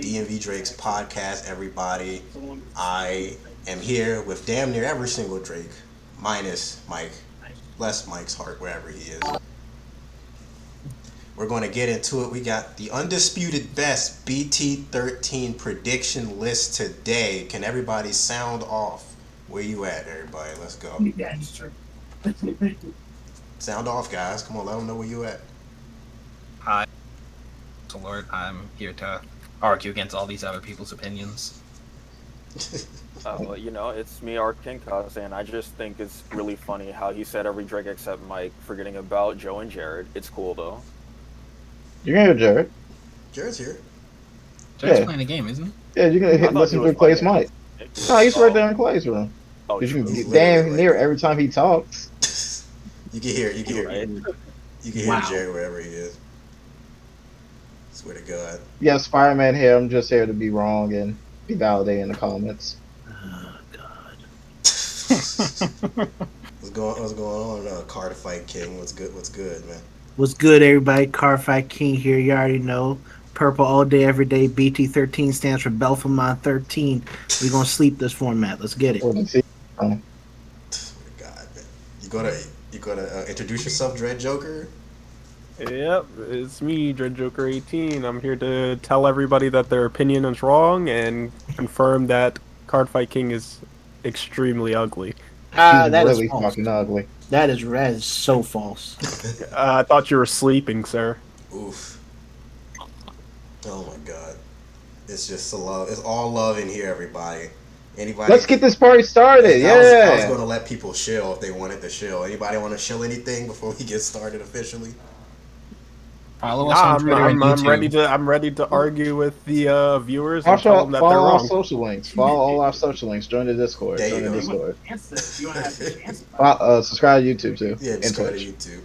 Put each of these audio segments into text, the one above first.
Dmvdrakes podcast, everybody. I am here with damn near every single Drake, minus Mike. Bless Mike's heart wherever he is. We're going to get into it. We got the undisputed best BT-13 prediction list today. Can everybody sound off? Where you at, everybody? Let's go. Sound off, guys. Come on, let them know where you at. Hi, Lord. I'm here to argue against all these other people's opinions. It's me, King Cuz, and I just think it's really funny how he said every Drake except Mike, forgetting about Joe and Jared. It's cool, though. You're gonna hear Jared. Jared's here. Jared's playing a game, isn't he? Yeah, you're gonna listen to Clay's mic. No, he's right there in Clay's room. Oh, you can get damn near every time he talks. You can hear Wow. Jared wherever he is. Swear to God. Yeah, Spider-Man here. I'm just here to be wrong and be validated in the comments. Oh God. What's going on, Card Fight King? What's good, man? What's good, everybody? Car Fight King here. You already know. Purple all day, every day. BT-13 stands for Belfamon 13. We're gonna sleep this format. Let's get it. Swear to God, man. You gonna introduce yourself, Dread Joker? Yep, it's me, Dread Joker 18. I'm here to tell everybody that their opinion is wrong and confirm that Card Fight King is extremely ugly. That That really is false. fucking ugly. That is so false. I thought you were sleeping, sir. Oof. Oh my God. It's just love. It's all love in here, everybody. Anybody? Let's get this party started. I was going to let people chill if they wanted to chill. Anybody want to chill anything before we get started officially? Follow us on Twitter and YouTube. I'm ready to argue with the viewers and Also, tell them that they're follow our wrong. social links. Follow all our social links. Join the Discord. There you Join go. the Discord. Subscribe to YouTube too. Yeah, and subscribe to Twitch. YouTube.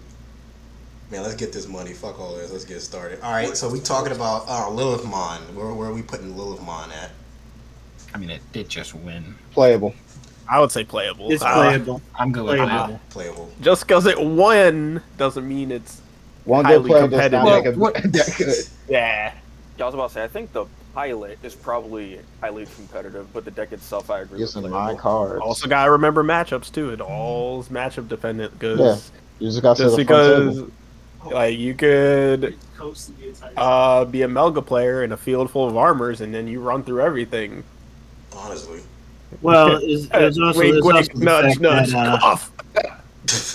Man, let's get this money. Fuck all this. Let's get started. All right, so we talking about Lilithmon. Where are we putting Lilithmon at? I mean, it did just win. Playable. I would say playable. It's playable. I'm good with Playable. that. Playable. Just because it won doesn't mean it's One highly good player does not make competitive. that good. yeah. I was about to say, I think the pilot is probably highly competitive, but the deck itself, I agree Using with. my cards. Also, gotta remember matchups too. It all's matchup dependent Yeah. because You just got to just the front because table. like you could be a Melga player in a field full of armors and then you run through everything. Honestly. Well, it's also, Wink, the wink, nudge, fact nudge, that, cough.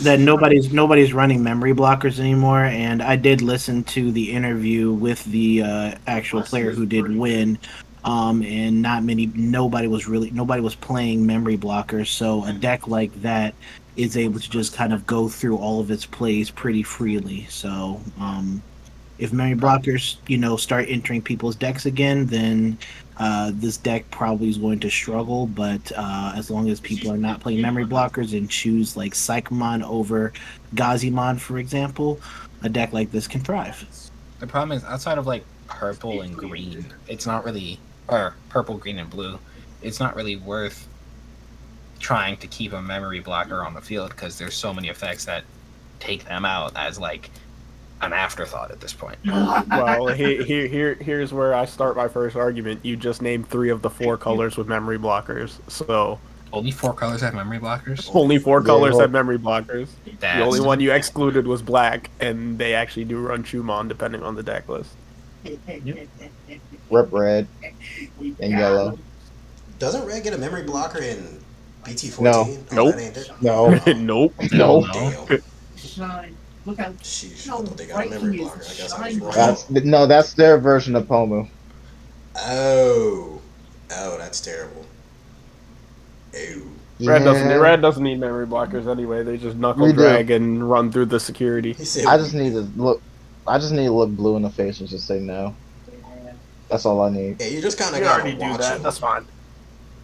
that nobody's running memory blockers anymore. And I did listen to the interview with the actual player who did win. And nobody was playing memory blockers. So a deck like that is able to just kind of go through all of its plays pretty freely. So if memory blockers, start entering people's decks again, then this deck probably is going to struggle. But as long as people are not playing memory blockers and choose like Psychomon over Gazimon, for example, a deck like this can thrive. The problem is, outside of like purple and green, it's not really, or purple, green, and blue, it's not really worth trying to keep a memory blocker on the field because there's so many effects that take them out as like an afterthought at this point. Well, here's where I start my first argument. You just named 3 of the 4 colors with memory blockers, so Only 4 colors have memory blockers? only 4 colors have memory blockers. That's The only one you excluded was black, and they actually do run Chumon depending on the deck list. Rep red and yellow. Doesn't Red get a memory blocker in BT-14? No. Nope. That ain't it? No. Nope. No. Damn. Sheesh, I thought they got a memory blocker. I guess I was wrong. That's their version of Pomu. Oh, that's terrible. Ew. Red doesn't need memory blockers anyway. They just knuckle We do. drag and run through the security. He said, I just need to look blue in the face and just say no. That's all I need. yeah, you just kind of You gotta already do watch that. them That's fine.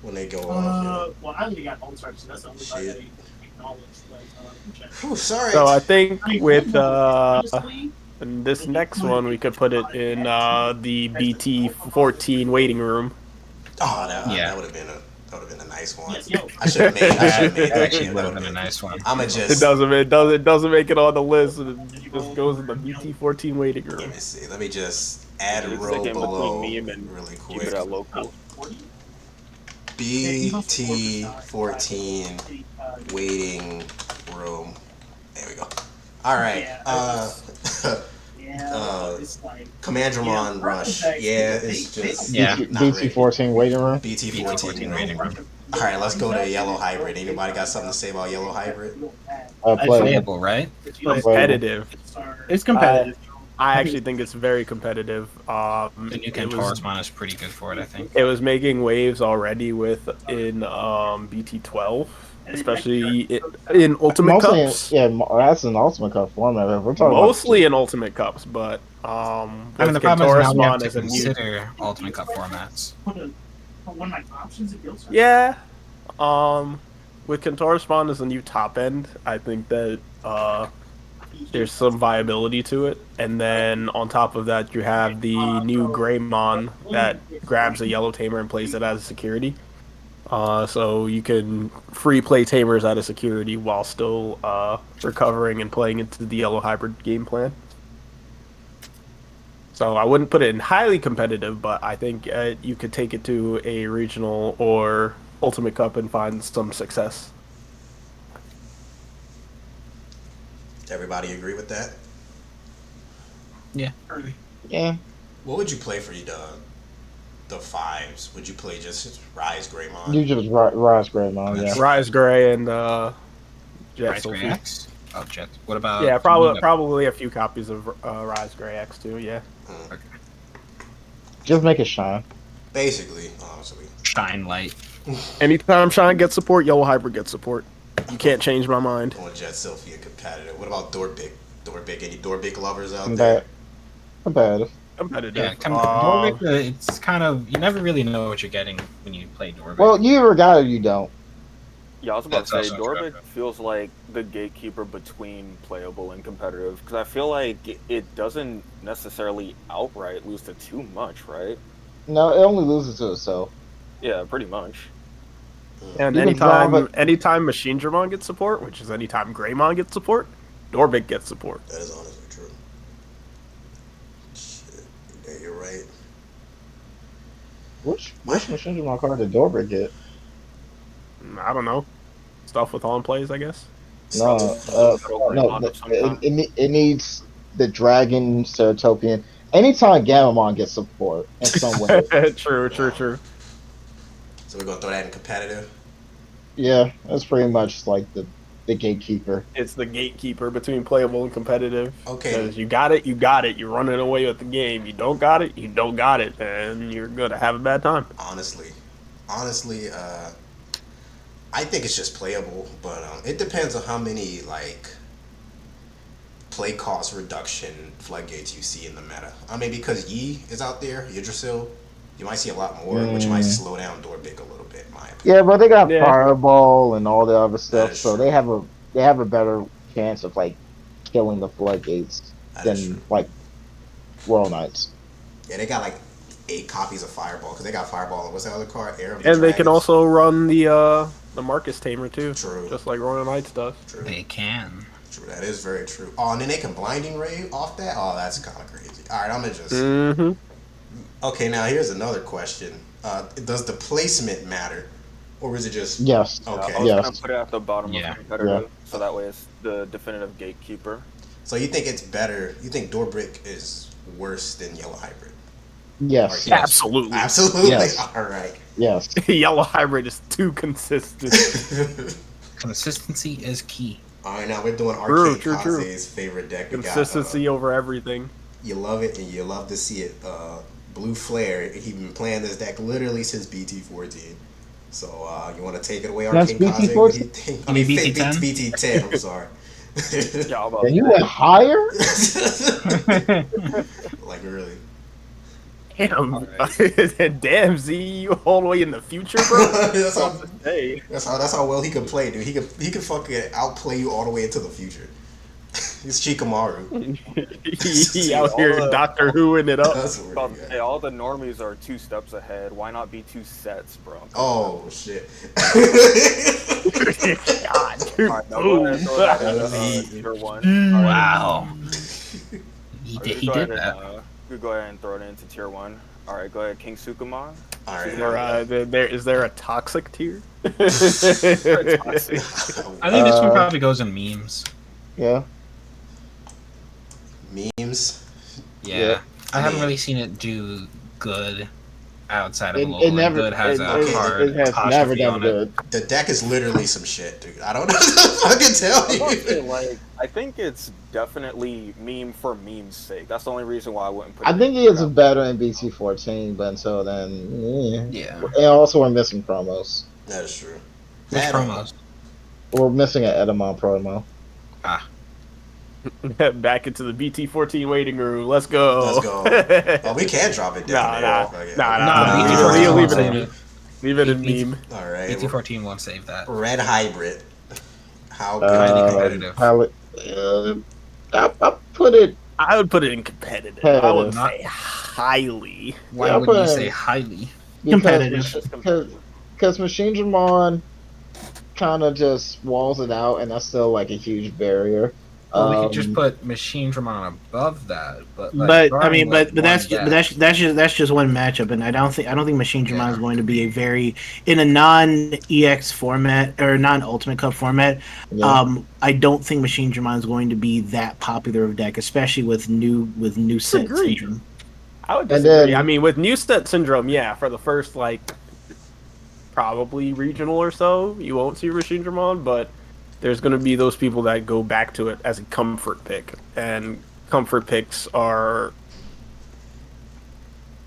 when they go off. Well, I only got all types, so that's the only part Shit. that they acknowledge. Whew, sorry. So I think with Honestly, this next one, we could put it in the BT-14 waiting room. That would have been a nice one. yes, yo. I should have made That that. actually That would have would've been a nice one. I'ma It just doesn't make it on the list. It just goes in the BT-14 waiting room. let me see. Let me just add You row stick in below between meme and really keep it quick. at local. BT-14 waiting room. There we go. All right. Commandramon Rush. Yeah, it's just Yeah. not ready. BT-14 waiting room. BT-14 BT-14 waiting room. All right, let's go to Yellow Hybrid. Anybody got something to say about Yellow Hybrid? Playable. Playable, right? Competitive. It's competitive. I actually think it's very competitive. The new It Kentaurus one is pretty good for it, I think. was making waves already in BT-12, especially in Ultimate Mostly, Cups. that's an Ultimate Cup format. If we're talking Mostly about in Ultimate Cups, but I mean, the problem is now we have Kentaurus to is a new. consider Ultimate Cup formats. Yeah. With Kentaurus Spawn as a new top end, I think that there's some viability to it. And then on top of that, you have the new Greymon that grabs a yellow tamer and plays it as a security. So you can free play tamers out of security while still recovering and playing into the yellow hybrid game plan. So I wouldn't put it in highly competitive, but I think you could take it to a regional or Ultimate Cup and find some success. Everybody agree with that? Yeah. Yeah. What would you play for the fives? Would you play just Rise Greymon? You just Rise Greymon, yeah. Rise Gray and Jet Rise Gray Sophie. X? Oh, Jet. What about... Yeah, probably a few copies of Rise Gray X too, yeah. Okay. Just make it shine. Basically, honestly. Shine Light. Anytime Shine gets support, Yellow Hybrid gets support. You can't change my mind. On Jet Sophia competitive. What about Dorbic? Any Dorbic lovers out Competitive. Competitive. Yeah, Dorbic, it's kind of... You never really know what you're getting when you play Dorbic. Well, you either got it or you don't. Yeah, I was about to That's say, also Dorbic true. feels like the gatekeeper between playable and competitive, because I feel like it doesn't necessarily outright lose to too much, right? No, it only loses to itself. Yeah, pretty much. And You can drop anytime Machine Dramon gets support, which is anytime Greymon gets support, Dorbic gets support. That is honestly true. Shit. Yeah, you're right. Which Machine Dramon card did Dorbrick get? I don't know. Stuff with on plays, I guess. No, Greymon of some kind. it needs the Dragon Ceratopian. Anytime Gamamon gets support in some way. True. So we're gonna throw that in competitive. Yeah, that's pretty much like the gatekeeper. It's the gatekeeper between playable and competitive. Okay. Because you got it, you got it. You're running away with the game. You don't got it, you don't got it, and you're gonna have a bad time. Honestly, I think it's just playable, but it depends on how many like play cost reduction floodgates you see in the meta. I mean, because Yi is out there, Yggdrasil, you might see a lot more, which might slow down Dorbic a little bit, in my opinion. Yeah, but they got Yeah. Fireball and all the other stuff, is so true. they have a better chance of like killing the floodgates That is than true. like World Knights. Yeah, they got like 8 copies of Fireball because they got Fireball and what's that other card? Air of the And they can Dragons. also run the Marcus Tamer too. True. Just like Royal Knights does. True. They can. True. That is very true. Oh, and then they can Blinding Ray off that. Oh, that's kind of crazy. All right, I'm gonna just. Mm-hmm. Okay, now here's another question. Does the placement matter, or is it just Yes. okay? I was Yes. gonna put it at the bottom Yeah. of competitive, so that way it's the definitive gatekeeper. So you think it's better? You think Dorbrick is worse than Yellow Hybrid? Yes. Yes. Absolutely. Absolutely. Yes. All right. Yes. Yellow Hybrid is too consistent. Consistency is key. All right, now we're doing True, Arcade true, true. Kaze's favorite deck. We Consistency over everything. you love it and you love to see it. Blue Flare. He's been playing this deck literally since BT-14. So you want to take it away, That's Arcade Kaze? BT-14? What do you think? I mean, BT-10? BT-10. I'm sorry. Yeah, I'm about And you to went say, higher? Like really. Damn. Damn, Z, you all the way in the future, bro? that's, how, Hey. that's how well he can play, dude. He can fucking outplay you all the way into the future. He's Chikamaru. He out here all the- Doctor Whoing it up. That's where about he to at. say, all the normies are 2 steps ahead. Why not be 2 sets, bro? Oh shit. God, dude. Alright, now go ahead and throw that in, That was tier 1. Wow. He Alright, did, just he go did ahead that. could go ahead and throw it into tier 1. All right, go ahead, King Sukumon. All right. Is there a toxic tier? Toxic. I think this one probably goes in memes. Yeah. Memes. Yeah. Yeah. I haven't mean- really seen it do good outside of It, local. it never. Good has a okay, hard it has never apostrophe done on it. good. The deck is literally some shit, dude. I don't know what I can tell I'm gonna say, you. like, I think it's definitely meme for meme's sake. That's the only reason why I wouldn't put it I think in he is draft. better in BT-14, but until then, Yeah. And also, we're missing promos. That is true. Which Adam. promos? We're missing an Edamon promo. Ah. Back into the BT-14 waiting room. Let's go. Let's go. Oh, we can drop it down. Nah. BT-14 Leave it won't in save Leave it in BT meme. All right. BT-14 won't save that. Red hybrid. How good? Highly competitive. I put it. I would put it in competitive. I would Not- say highly. Why Yeah, wouldn't you but- say highly? Competitive. Because Machine Dramon kind of just walls it out, and that's still like a huge barrier. Well, we could just put Machine Dramon above that, but like, But I drawing, mean, like, but that's one that's just one matchup, and I don't think Machine Dramon is going to be a very in a non EX format or non Ultimate Cup format. Yeah. I don't think Machine Dramon is going to be that popular of deck, especially with new set Agreed. syndrome. I would And disagree. then- I mean, with new set syndrome, yeah, for the first like probably regional or so, you won't see Machine Dramon, but there's going to be those people that go back to it as a comfort pick, and comfort picks are.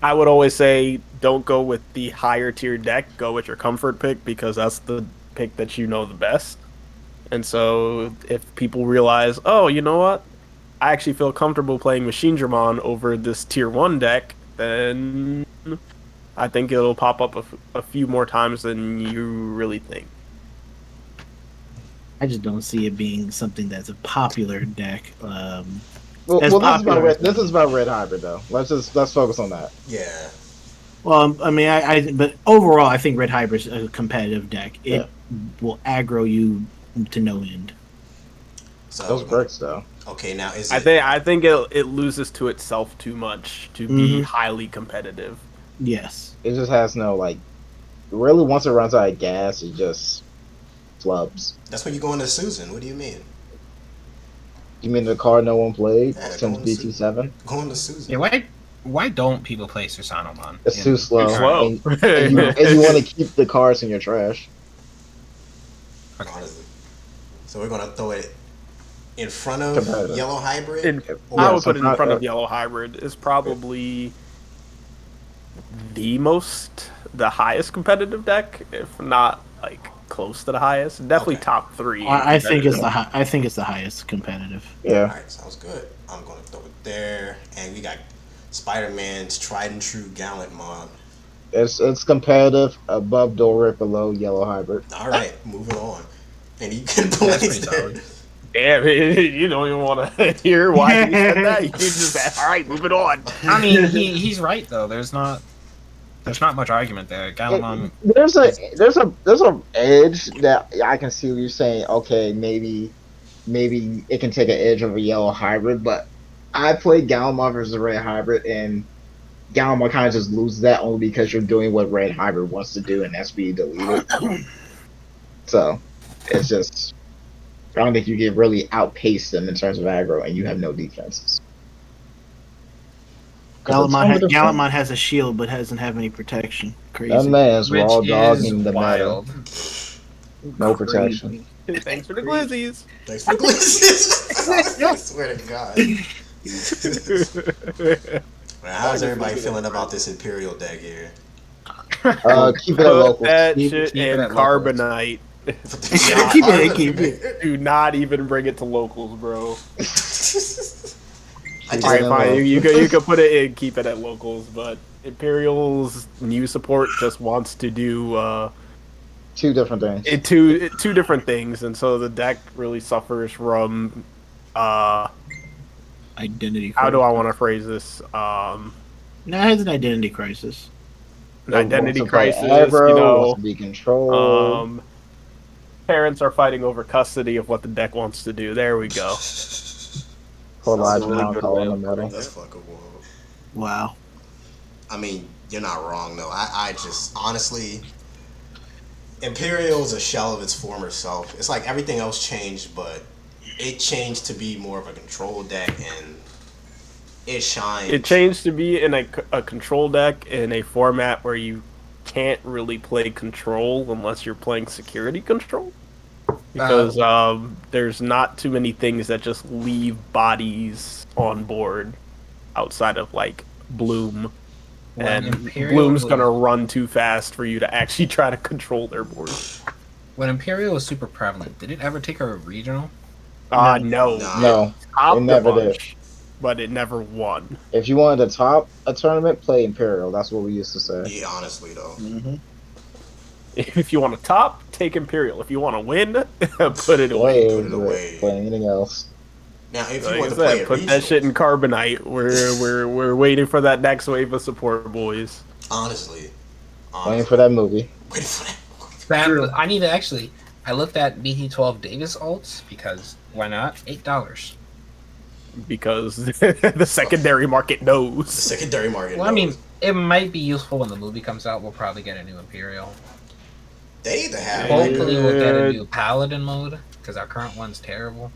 I would always say don't go with the higher tier deck. Go with your comfort pick because that's the pick that you know the best. And so if people realize, oh, you know what, I actually feel comfortable playing Machine Dramon over this tier 1 deck, then I think it'll pop up a few more times than you really think. I just don't see it being something that's a popular deck. Well, as this is about popular. this is about Red Hybrid though. Let's focus on that. Yeah. Well, I mean, but overall, I think Red Hybrid is a competitive deck. It will aggro you to no end. So Those bricks though. okay, now is I it? think it loses to itself too much to be highly competitive. Yes. It just has no like. Really, once it runs out of gas, it just flubs. That's when you go into Susan. What do you mean? You mean the card no one played Yeah, since go on BT7? Go into Susan. Yeah, why don't people play Susanomon? It's too slow. slow. And you want to keep the cards in your trash. Honestly. So we're gonna throw it in front of Competitive. Yellow Hybrid. I would so put it in front not- of Yellow Hybrid. Is probably the highest competitive deck, if not like close to the highest. Definitely Okay. top 3. I think it's the highest competitive. Yeah. Alright, sounds good. I'm gonna throw it there. And we got Spider-Man's tried and true Gallant mod. It's competitive above Doric, below Yellow Hybrid. Alright, moving on. And you can That's place pretty that. solid. Damn, you don't even want to hear why he said that. You just said, all right, moving on. I mean, he's right though. There's not much argument there. Galamon, There's a edge that I can see where you're saying, okay, maybe it can take an edge over Yellow Hybrid, but I played Gallimon versus Red Hybrid, and Gallimon kind of just loses that only because you're doing what Red Hybrid wants to do, and that's being deleted. So it's just, I don't think you can really outpace them in terms of aggro, and you have no defenses. Galamon has a shield but doesn't have any protection. Crazy. That man's which raw is dogging the meta. wild. No protection. Thanks for the glizzies. Thanks for glasses. I swear to God. Man, how's everybody feeling about this Imperial deck here? Keep it at Put locals. that Keep shit it in at locals. Carbonite. Keep it. Do not even bring it to locals, bro. I Keep All it right, in fine. locals. You could put it in, keep it at locals, but Imperial's new support just wants to do Two different things. two different things, and so the deck really suffers from Identity. how do I want to phrase this? No, it has an identity crisis. An identity Wants to play crisis. aggro, You know, wants to be controlled. parents are fighting over custody of what the deck wants to do. There we go. Poor That's a Elijah really now good calling way the of metal. putting That's fucking wild. Wow. I mean, you're not wrong though. I just honestly, Imperial is a shell of its former self. It's like everything else changed, but it changed to be more of a control deck, and it It shines. changed to be in a control deck in a format where you can't really play control unless you're playing security control. Because there's not too many things that just leave bodies on board outside of like Bloom. When And Imperial Bloom's was gonna run too fast for you to actually try to control their board. when Imperial was super prevalent, did it ever take a regional? No. Nah. No, it Topped a never did. bunch, but it never won. If you wanted to top a tournament, play Imperial. That's what we used to say. Yeah, honestly though. Hmm. If you want to top, take Imperial. If you want to win, put it away. Play, Put it away. play anything else. Now, if Like you I want to play said, a put that shit in regional, Carbonite. We're waiting for that next wave of support, boys. honestly, Waiting for that movie. waiting for that. That I need to actually. I looked at BT-12 Davis alts because why not? $8. Because the secondary market The knows. secondary market. Well, I mean, knows. it might be useful when the movie comes out. We'll probably get a new Imperial. They either have Hopefully, we'll get a Uh, new Paladin mode because our current one's terrible.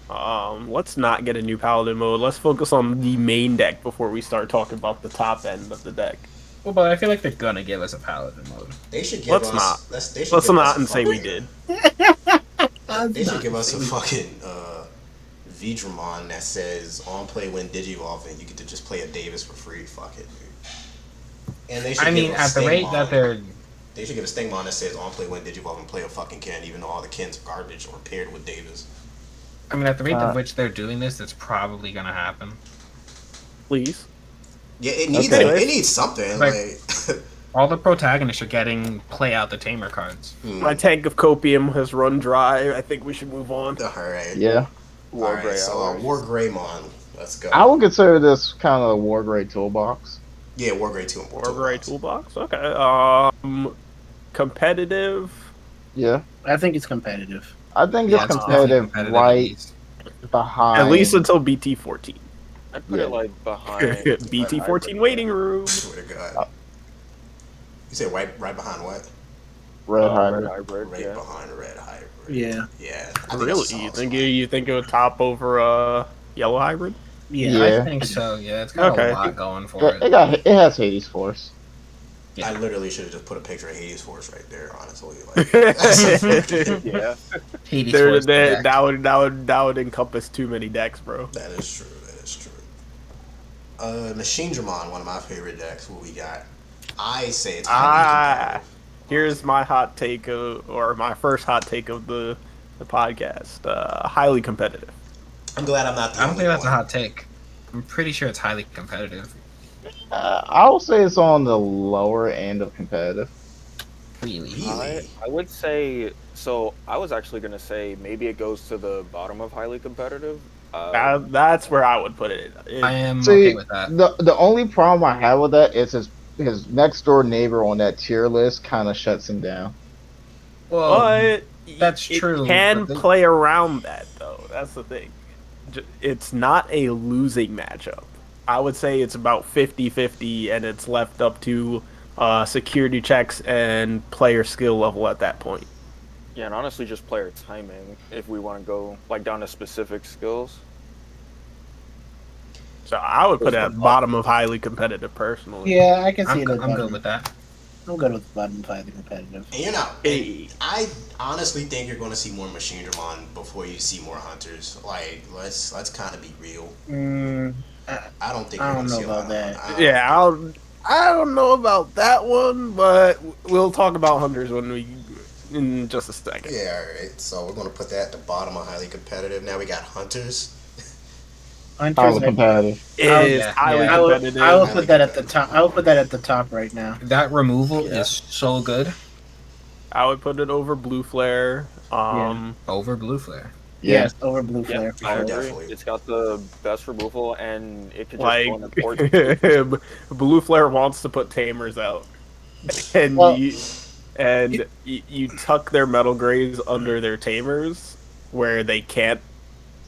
Let's not get a new Paladin mode. Let's focus on the main deck before we start talking about the top end of the deck. Well, but I feel like they're gonna give us a Paladin mode. They should give Let's us. not. They should Let's give not us a and say we fucking- did. They should give us a fucking Vidramon that says on play when Digivolve and you get to just play a Davis for free. Fuck it, dude. And they should I give mean, a at the rate Stingmon- that they're, They should give a Stingmon that says on play when Digivolve and play a fucking Kin, even though all the Kins are garbage or paired with Davis. I mean, at the rate at which they're doing this, it's probably gonna happen. Please. Yeah, it needs Okay. it needs something. Like- Like, All the protagonists are getting play out the tamer cards. My tank of copium has run dry. I think we should move on. alright. Yeah. War Alright, Grey so Hours. War Greymon. Let's go. I would consider this kind of a War Grey toolbox. Yeah, War Grey 2 War Grey toolbox. Okay. Competitive. Yeah. I think it's competitive. I think Yeah, it's it's definitely competitive competitive right at least. behind. At least until BT-14. I'd put Yeah. it like behind BT-14 waiting room. Swear to God. You said right behind what? Red Red Hybrid. Hybrid. Right Yeah. behind Red Hybrid. Yeah. Yeah. I think Really? that's a You solid think spot. you think it would top over Yellow Hybrid? Yeah. Yeah. I think so. Yeah, it's got Okay. a lot going for It it. has Hades Force. I literally should have just put a picture of Hades Force right there, honestly. Like, Yeah. Hades There, Force there, deck. that would encompass too many decks, bro. that is true. That is true. Machine Dramon, one of my favorite decks. What we got? I say it's highly competitive. Here's my hot take, or my first hot take of the podcast. Highly competitive. I'm glad I'm not the I don't only think that's a one. hot take. I'm pretty sure it's highly competitive. I will say it's on the lower end of competitive. Really. Really? I would say so. I was actually gonna say maybe it goes to the bottom of highly competitive. That's where I would put it. I am See, okay with that. the only problem I have with that is his next door neighbor on that tier list kind of shuts him down. Well, But that's it true, can but they- play around that though. That's the thing. It's not a losing matchup. I would say it's about 50-50, and it's left up to security checks and player skill level at that point. Yeah, and honestly, just player timing. If we want to go like down to specific skills. So I would put it at bottom of highly competitive personally. Yeah, I can see I'm, it. I'm good with that. I'm good with bottom five competitive. And you're not. Hey. I honestly think you're going to see more Machine Dramon before you see more Hunters. Like, let's kind of be real. I don't think I you're don't going to know see a lot about of that. Hunters. Yeah, I don't know about that one, but we'll talk about hunters when we in just a second. Yeah, alright. So we're going to put that at the bottom of highly competitive. Now we got Hunters. Highly Hunters, competitive. Is yeah, highly yeah. competitive. I will put that at the top. I will put that at the top right now. That removal Yeah. is so good I would put it over Blue Flare. over Blue Flare. Yeah. Yes, over Blue Flare for I sure. agree. Definitely. It's got the best removal, and it could just Like go in the port. Blue Flare wants to put Tamers out, and Well- you tuck their Metal Graves under their Tamers, where they can't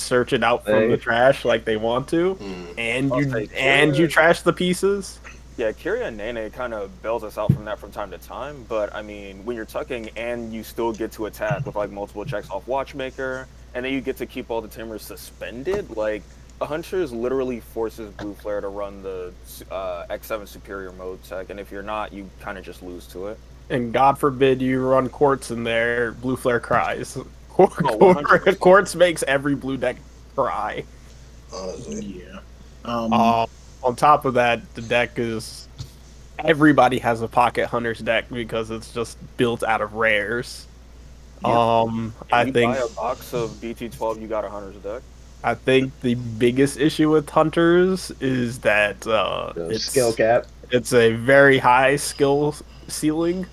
search it out from the trash like they want to, and I'll say you Kira- trash the pieces. Yeah, Kiria and Nene kind of bails us out from that from time to time, but I mean, when you're tucking and you still get to attack with like multiple checks off Watchmaker, and then you get to keep all the Tamers suspended, like the Hunters literally forces Blue Flare to run the X7 Superior mode tech, and if you're not, you kind of just lose to it. And God forbid you run Quartz in there, Blue Flare cries. 100%. Quartz makes every blue deck cry. Honestly. Yeah. On top of that, the deck is everybody has a Pocket Hunters deck because it's just built out of rares. I You think buy a box of BT-12, you got a Hunter's deck. I think the biggest issue with Hunters is that it's skill cap. It's a very high skill ceiling,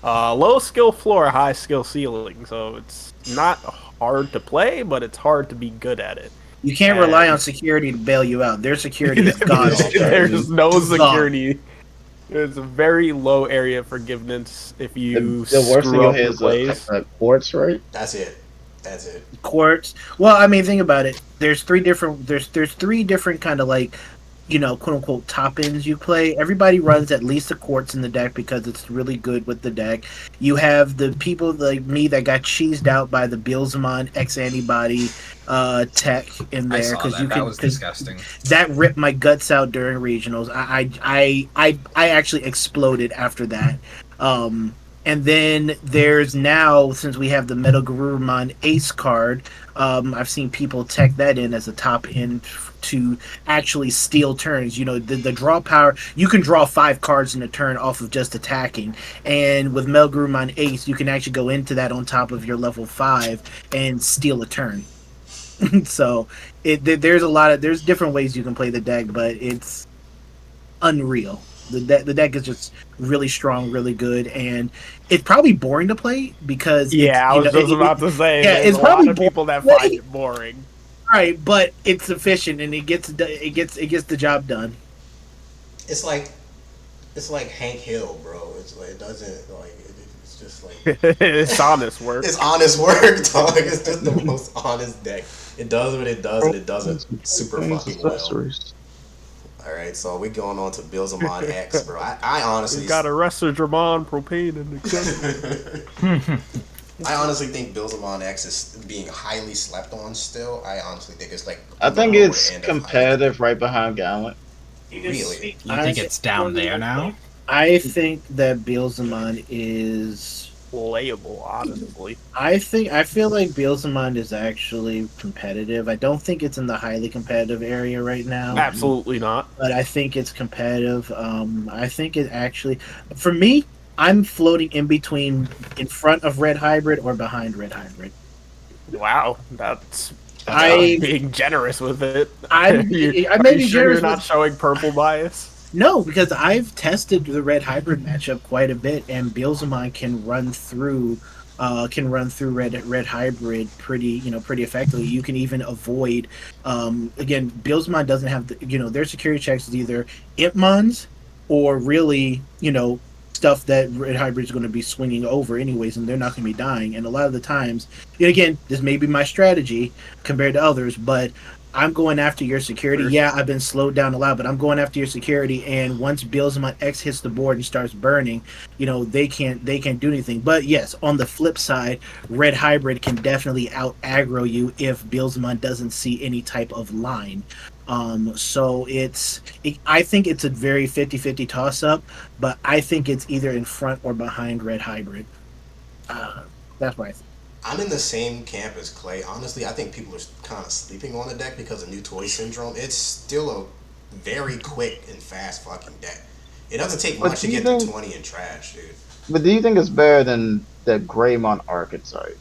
low skill floor, high skill ceiling. So it's not hard to play, but it's hard to be good at it. You can't rely on security to bail you out. Their security is god awful. There's no security. There's a very low area of forgiveness if you the worst thing screw up here your is plays. Quartz, right? That's it. Quartz. Well, I mean, think about it. There's three different kind of like, quote unquote top ends you play. Everybody runs at least a Quartz in the deck because it's really good with the deck. You have the people like me that got cheesed out by the Beelzemon X antibody tech in there because that was disgusting. That ripped my guts out during regionals. I actually exploded after that. And then there's now, since we have the Metal Garurumon Ace card, I've seen people tech that in as a top end to actually steal turns. The draw power, you can draw 5 cards in a turn off of just attacking. And with Metal Garurumon Ace, you can actually go into that on top of your level 5 and steal a turn. So there's different ways you can play the deck, but it's unreal. The deck is just really strong, really good, and it's probably boring to play because I was just about to say there's it's a lot of people that find it boring. Right, but it's efficient and it gets the job done. It's like Hank Hill, bro. It's like it doesn't like it's just like it's honest work. It's honest work, dog. It's just the most honest deck. It does what it does, and it does it super fucking well. All right, so we're going on to Beelzemon X, bro. I honestly got arrested Dramon, propane, and etc. I honestly think Beelzemon X is being highly slept on still. I honestly think it's like I think it's competitive right behind Gallant. Really? You think it's down there now? I think that Beelzemon is playable, honestly. I feel like Beelzemon is actually competitive. I don't think it's in the highly competitive area right now. Absolutely not. But I think it's competitive. I think it actually, for me, I'm floating in between, in front of Red Hybrid or behind Red Hybrid. Wow, that's being generous with it. I may be generous. You're not showing purple bias. No, because I've tested the Red Hybrid matchup quite a bit, and Beelzemon can run through Red Hybrid pretty effectively. You can even avoid again, Beelzemon doesn't have their security checks is either Impmons or really stuff that Red Hybrid is going to be swinging over anyways, and they're not going to be dying. And a lot of the times, again, this may be my strategy compared to others, but I'm going after your security. Yeah, I've been slowed down a lot, but I'm going after your security. And once Beelzemon X hits the board and starts burning, they can't do anything. But yes, on the flip side, Red Hybrid can definitely out aggro you if Beelzemon doesn't see any type of line. So I think it's a very 50-50 toss up, but I think it's either in front or behind Red Hybrid. That's what I think. I'm in the same camp as Clay. Honestly, I think people are kind of sleeping on the deck because of New Toy Syndrome. It's still a very quick and fast fucking deck. It doesn't take much to get to 20 and trash, dude. But do you think it's better than the Greymon archetype?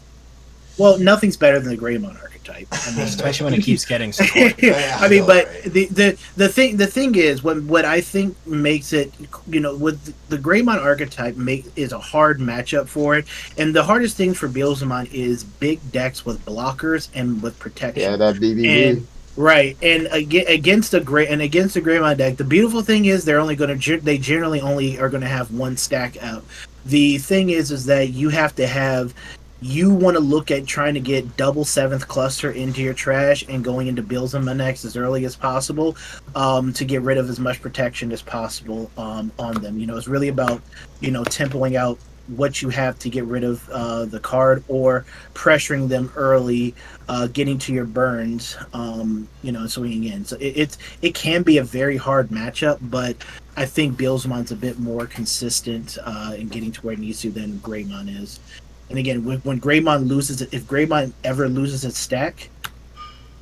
Well, nothing's better than the Greymon archetype. I mean, especially when it keeps getting support. I mean, but the thing is, what I think makes it, with the Greymon archetype is a hard matchup for it, and the hardest thing for Beelzemon is big decks with blockers and with protection. Yeah, that BBB. Right, and against the Greymon deck, the beautiful thing is they generally only are going to have one stack out. The thing is that you have to have you want to look at trying to get double seventh cluster into your trash and going into Bilzamanex as early as possible to get rid of as much protection as possible on them. It's really about, tempoing out what you have to get rid of the card or pressuring them early, getting to your burns, swinging in. So it can be a very hard matchup, but I think Bilzmon's a bit more consistent in getting to where it needs to than Greymon is. And again, when Greymon loses it, if Greymon ever loses its stack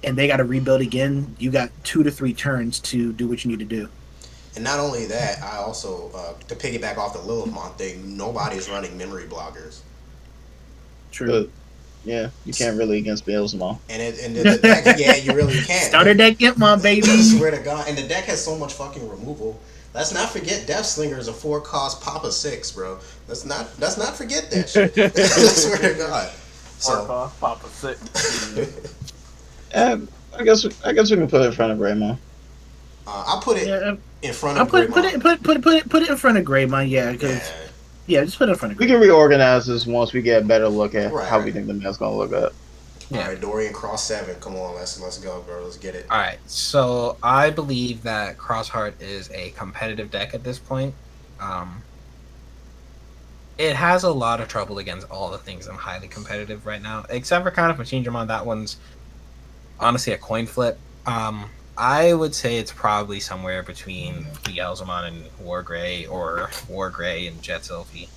and they got to rebuild again, you got 2 to 3 turns to do what you need to do. And not only that, I also, to piggyback off the Lilithmon thing, nobody's running memory blockers. True. Yeah, you can't really against Bilzmon. And the deck, yeah, you really can't. Starter deck Gitmon, baby. I swear to God. And the deck has so much fucking removal. Let's not forget Death Slinger is a 4-cost Papa 6, bro. Let's not forget that shit. I swear to God. So Papa 6. I guess we can put it in front of Greymon. I'll put it in front I'll of put Greymon. it in front of Greymon, yeah, because just put it in front of Greymon. We can reorganize this once we get a better look at how we Right. think the mat's gonna look at. Yeah. All right, Dorian Cross 7. Come on, let's go, bro. Let's get it. All right, so I believe that Crossheart is a competitive deck at this point. It has a lot of trouble against all the things I'm highly competitive right now, except for kind of Machine Dramon. That one's honestly a coin flip. I would say it's probably somewhere between Beelzemon and Wargrey, or Wargrey and Jet Sylphie.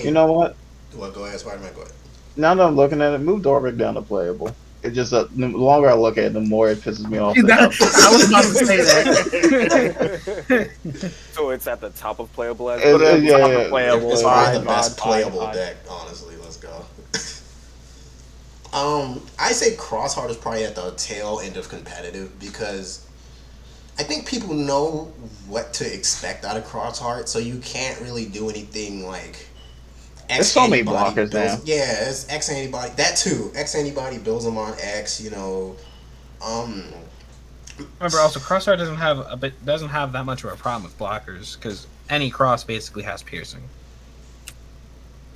You know what? Well, go ahead, Spider-Man. Go ahead. Now that I'm looking at it, move Dorvic down to playable. It just the longer I look at it, the more it pisses me off. I was about to say that. So it's at the top of playable as Playable. It's probably the best playable fine. deck, honestly. Let's go. I say Crossheart is probably at the tail end of competitive because I think people know what to expect out of Crossheart, so you can't really do anything like There's so many blockers now. Yeah, it's X antibody. That too. X antibody builds them on X. Remember, also Crossheart doesn't have that much of a problem with blockers because any cross basically has piercing.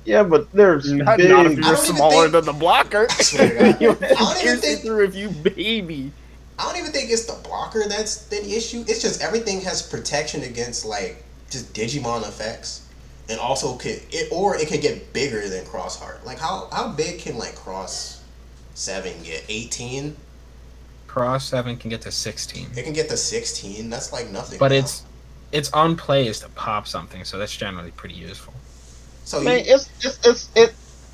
Yeah, but there's Not big. if you're even smaller think- than the blocker. I swear to God. You I don't even pierce think- it through if you baby. I don't even think it's the blocker that's the issue. It's just everything has protection against like just Digimon effects, and also it could get bigger than Crossheart. Like how big can like Cross 7 get? 18. Cross 7 can get to 16. It can get to 16. That's like nothing. But now. it's on plays to pop something, so that's generally pretty useful. So Man, it's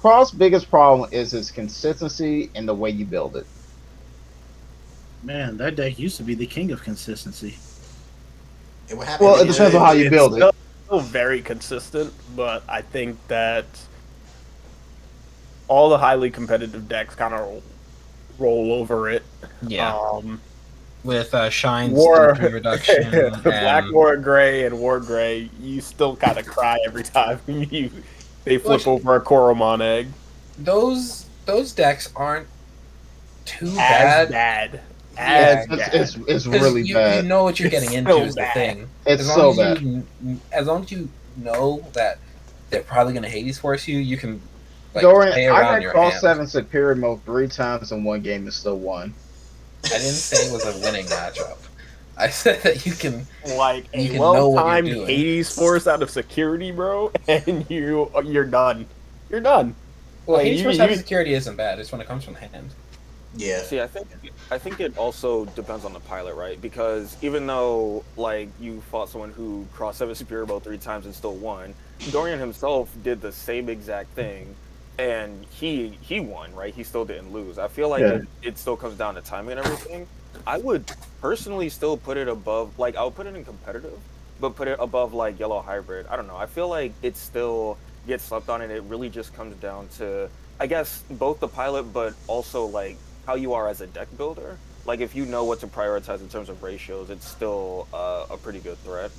Cross' biggest problem is its consistency and the way you build it. Man, that deck used to be the king of consistency. it would happen. Well, it depends on how you build it. Still very consistent, but I think that all the highly competitive decks kind of roll over it. Yeah. With Shine's War MP reduction, Black and War Gray and War Gray, you still kind of cry every time they flip over a Koromon egg. those decks aren't too As bad. bad. Yeah, As bad. it's 'Cause really you bad. know what you're It's getting into so is the bad. thing. It's As so long bad. as long as you know that they're probably going to Hades Force you, you can play Dorian, I around got your Cross hand. 7 Superior Mode 3 times in one game and still won. I didn't say it was a winning matchup. I said that you can. Like You a can know what you're well-timed doing. Hades Force out of security, bro, and you're done. You're done. Well, Like, Hades you- Force you- out of security isn't bad. It's when it comes from hand. Yeah. See, I think it also depends on the pilot, right? Because even though like you fought someone who crossed 7 Superior Bowl 3 times and still won, Dorian himself did the same exact thing, and he won, right? He still didn't lose. I feel like Yeah. it still comes down to timing and everything. I would personally still put it above, like I would put it in competitive, but put it above like Yellow Hybrid. I don't know. I feel like it still gets slept on, and it really just comes down to, I guess, both the pilot, but also like how you are as a deck builder. Like if you know what to prioritize in terms of ratios, it's still a pretty good threat.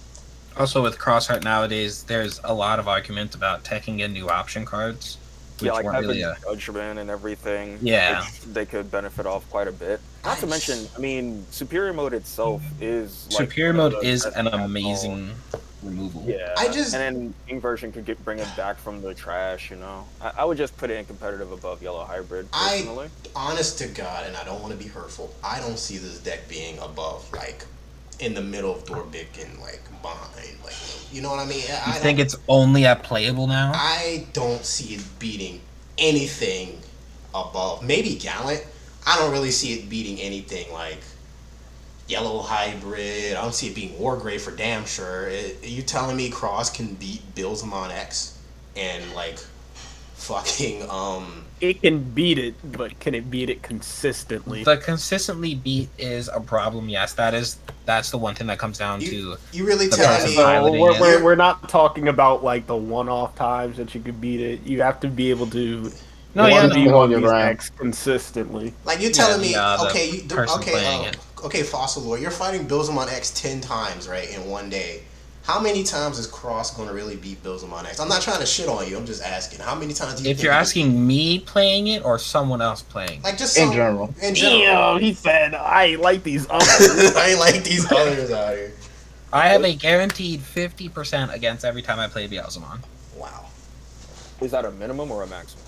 Also, with Crossheart nowadays, there's a lot of argument about taking in new option cards. Yeah, like weren't having really judgment and everything. Yeah. which they could benefit off quite a bit. Not to mention, I mean, Superior Mode itself is like Superior one of Mode the is best an at all. amazing removal. Yeah, I just- and then inversion could bring it back from the trash. I would just put it in competitive above yellow hybrid personally. Honest to God, and I don't want to be hurtful, I don't see this deck being above, like, in the middle of Dorbic and, like, behind. Like, you know what I mean? You think it's only at playable now? I don't see it beating anything above. Maybe Gallant. I don't really see it beating anything like Yellow Hybrid. I don't see it being Wargrave for damn sure. You telling me Cross can beat Billsmon X and like fucking It can beat it, but can it beat it consistently? The consistently beat is a problem. Yes, that's the one thing that comes down to. you really the telling person me So piloting it. we're not talking about like the one-off times that you could beat it. You have to be able to No, yeah, Consistently be hold on your these ground. decks consistently. like you telling me the okay person playing it. okay Fossil Lord, you're fighting Billsmon X 10 times right in one day. How many times is Cross going to really beat Billsmon X? I'm not trying to shit on you. I'm just asking. How many times do you If think you're he- asking me playing it or someone else playing, like just In some- general. in general. Damn, he said I ain't like these others. I ain't like these others out here. I have a guaranteed 50% against every time I play Beelzemon. Wow. Is that a minimum or a maximum?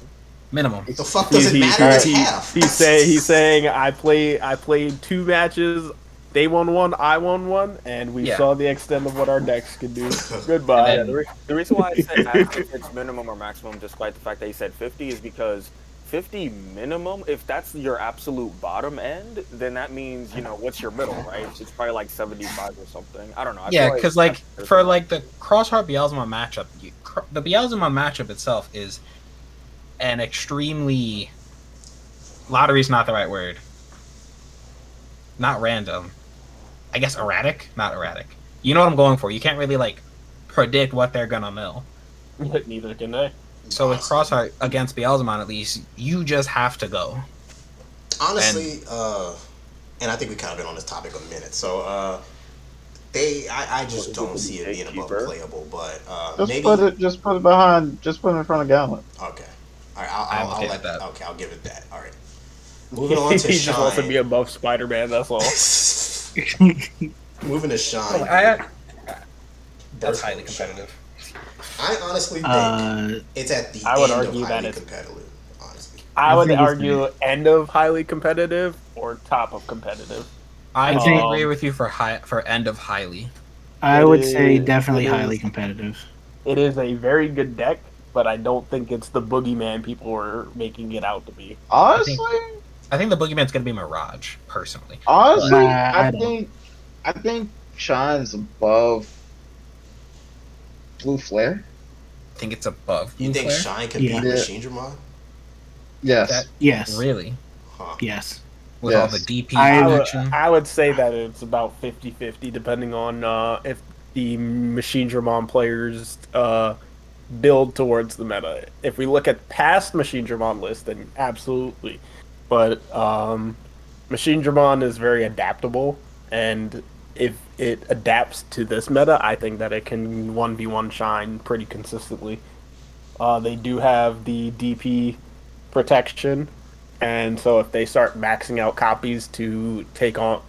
Minimum. The fuck does it matter? It's half. He's saying I played 2 matches. They won 1, I won 1, and we Yeah. saw the extent of what our decks could do. Goodbye. And then- The reason why I said ask if it's minimum or maximum, despite the fact that he said 50, is because 50 minimum, if that's your absolute bottom end, then that means, what's your middle, right? It's probably like 75 or something. I don't know. I Yeah, feel because that's for personal. like the Crossheart Beelzemon matchup, the Beelzemon matchup itself is an extremely lottery's not the right word. Not random. I guess erratic, not erratic. You know what I'm going for. You can't really like predict what they're gonna mill. Neither can they. So with Crossheart against Beelzemon, at least you just have to go. Honestly, and I think we kind of been on this topic a minute. So, I just don't see it being above Gatekeeper. playable. But Just maybe put it behind. Just put it in front of Gallant. okay. All right, I'm I'll okay let with that. Okay, I'll give it that. All right. Moving on to he just wants to Shine. be above Spider-Man. That's all. Moving to Shine. That's Burst highly mode Shine. competitive. I honestly think it's at the I would end argue of that highly it's- competitive. Honestly, I would think it's argue end of highly competitive or top of competitive. I think- can agree with you for end of highly. I It would say is- definitely it highly is- competitive. It is a very good deck, but I don't think it's the boogeyman people are making it out to be. Honestly, I think the Boogeyman's gonna be Mirage, personally. honestly, Nah, I I don't. think Shine's above Blue Flare. I think it's above. you Blue think Flare? Shine can Yeah. beat Machine Dramon? Yes. That- Yes. Really? Huh. Yes. With all Yes. the DP I would- action? I would say that it's about 50-50, depending on if the Machine Dramon players build towards the meta. If we look at past Machine Dramon lists, then absolutely. But Machine Dramon is very adaptable, and if it adapts to this meta, I think that it can 1v1 Shine pretty consistently. They do have the DP protection, and so if they start maxing out copies to take on,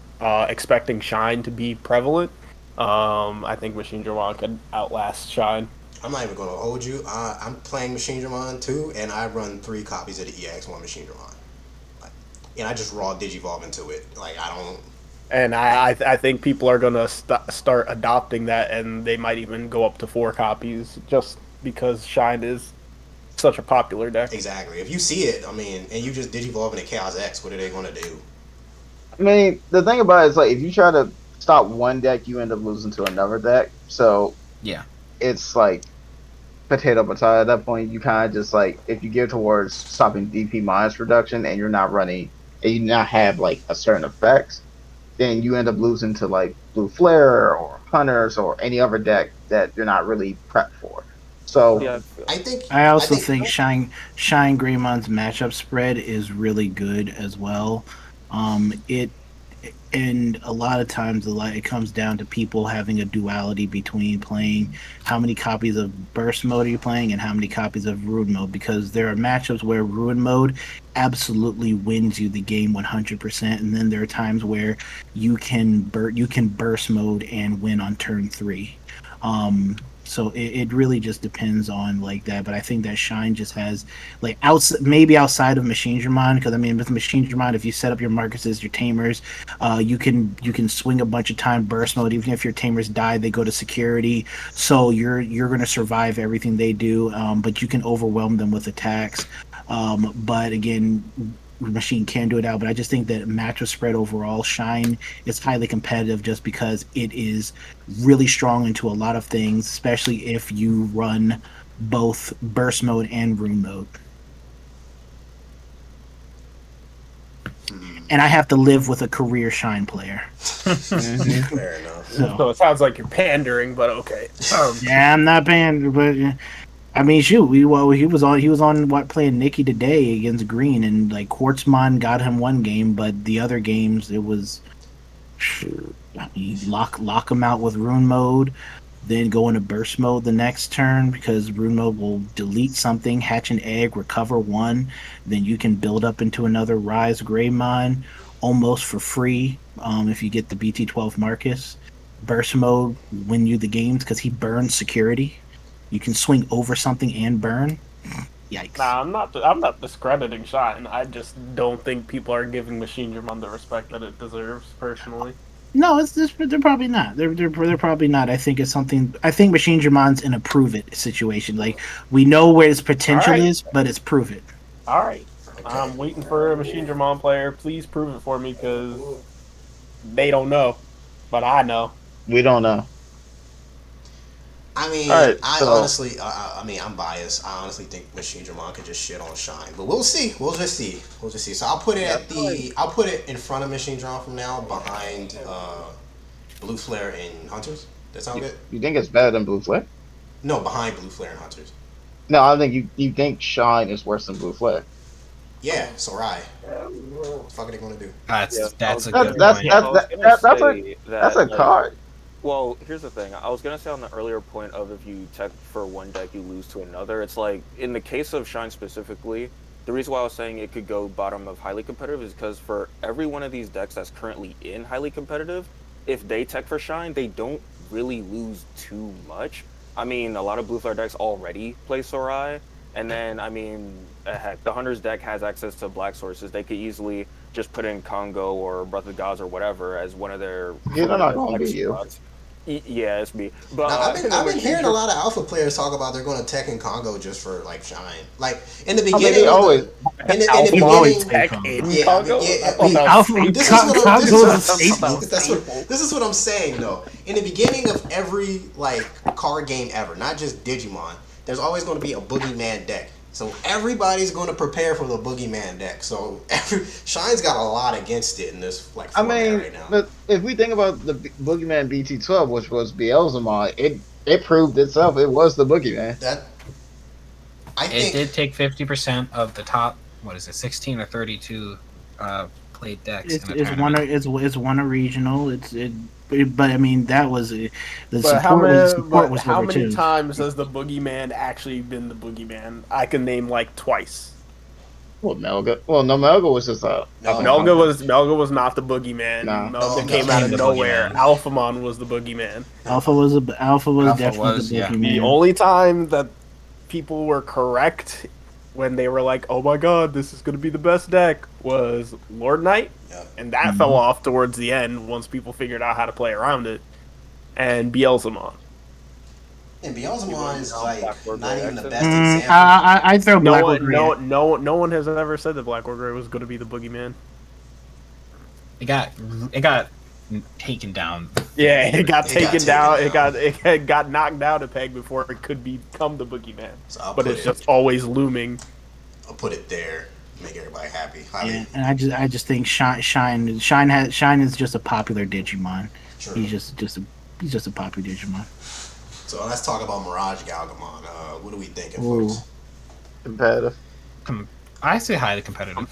expecting Shine to be prevalent, I think Machine Dramon could outlast Shine. I'm not even gonna hold you. I'm playing Machine Dramon too, and I run 3 copies of the EX1 Machine Dramon. Like, and I just raw Digivolve into it. Like I don't. And I think people are gonna start adopting that, and they might even go up to 4 copies just because Shine is such a popular deck. Exactly. If you see it, I mean, and you just Digivolve into Chaos X, what are they gonna do? I mean, the thing about it is, like, if you try to stop one deck, you end up losing to another deck. So Yeah. it's like potato at that point. You kind of just like, if you gear towards stopping DP minus reduction and you're not running, and you not have like a certain effects, then you end up losing to like Blue Flare or Hunters or any other deck that you're not really prepped for. So Yeah, I think. I also think Shine Greymon's matchup spread is really good as well. And a lot of times it comes down to people having a duality between playing how many copies of burst mode are you playing and how many copies of ruin mode, because there are matchups where ruin mode absolutely wins you the game 100%, and then there are times where you can burst mode and win on turn 3. So it really just depends on like that. But I think that Shine just has like maybe outside of Machine Dramon, because I mean with Machine Dramon, if you set up your Marcuses, your Tamers, you can swing a bunch of time burst mode. Even if your Tamers die, they go to security, so you're gonna survive everything they do. But you can overwhelm them with attacks. But again, Machine can do it out, but I just think that matchup spread overall, Shine is highly competitive just because it is really strong into a lot of things, especially if you run both burst mode and rune mode. And I have to live with a career Shine player. Fair enough. So it sounds like you're pandering, but okay. Yeah, I'm not paying, but I mean, shoot, he was on what playing Nikki today against Green, and like Quartzmon got him one game, but the other games it was, I mean, lock him out with rune mode, then go into burst mode the next turn because rune mode will delete something, hatch an egg, recover one, then you can build up into another Rise Greymon almost for free if you get the BT-12 Marcus. Burst mode win you the games because he burns security. You can swing over something and burn. Yikes. Nah, I'm not discrediting Shine. I just don't think people are giving Machine Dramon the respect that it deserves, personally. No, they're probably not. They're probably not. I think it's something. I think Machine Dramon's in a prove it situation. Like we know where its potential is, but it's prove it. All right, I'm waiting for a Machine Dramon player. Please prove it for me because they don't know, but I know. We don't know. I mean, All right, I honestly, I mean, I'm biased. I honestly think Machine Dramon could just shit on Shine, but we'll see. We'll just see. So I'll put it I'll put it in front of Machine Dramon from now, behind Blue Flare and Hunters. That sound good? You think it's better than Blue Flare? No, behind Blue Flare and Hunters. No, I think you think Shine is worse than Blue Flare. Yeah, Sorai. What the fuck are they gonna do? That's a That's good that's point. that's a card. Well, here's the thing. I was gonna say on the earlier point of if you tech for one deck, you lose to another. It's like in the case of Shine specifically, the reason why I was saying it could go bottom of highly competitive is because for every one of these decks that's currently in highly competitive, if they tech for Shine, they don't really lose too much. I mean, a lot of Blue Flare decks already play Sorai, and then I mean, heck, the Hunter's deck has access to black sources. They could easily just put in Congo or Breath of the Gods or whatever as one of their. They're not gonna beat you. Yeah, it's me. But Now, I've been hearing a lot of alpha players talk about they're going to tech in Congo just for like Shine. Like in the beginning, they always in the always beginning, tech in yeah, Congo. This is what I'm saying though. In the beginning of every like card game ever, not just Digimon, there's always going to be a boogeyman deck. So everybody's going to prepare for the boogeyman deck. So Shine's got a lot against it in this like format right now. But if we think about the Boogeyman BT-12, which was Beelzemon, it proved itself. It was the Boogeyman. That I think It did take 50% of the top. What is it? 16 or 32 played decks. It's in the it's one a regional. But I mean that was the But support was how over many too. times has the Boogeyman actually been the Boogeyman? I can name like twice. Well, Melga. Well, no, Melga was just a. Melga was not the Boogeyman. Nah. Melga No, came no, out of the nowhere. Boogeyman. Alphamon was the Boogeyman. Alpha was Alpha definitely was, the yeah. Boogeyman. The only time that people were correct when they were like, "Oh my God, this is going to be the best deck," was Lord Knight, Yeah. and that fell off towards the end once people figured out how to play around it. And Beelzemon. and Beelzemon is like Blackboard not even the access. best example. I throw No Blackwood one, no one has ever said that Black Order was going to be the Boogeyman. It got taken down. Yeah, it got taken down. down. It got knocked down a peg before it could become the Boogeyman. So I'll But put it's it, just always looming. I'll put it there, make everybody happy. Yeah, and I just think Shine is just a popular Digimon. True. He's just a popular Digimon. So let's talk about Mirage Galgamon. What are we thinking, Ooh. folks? Competitive. I say highly competitive.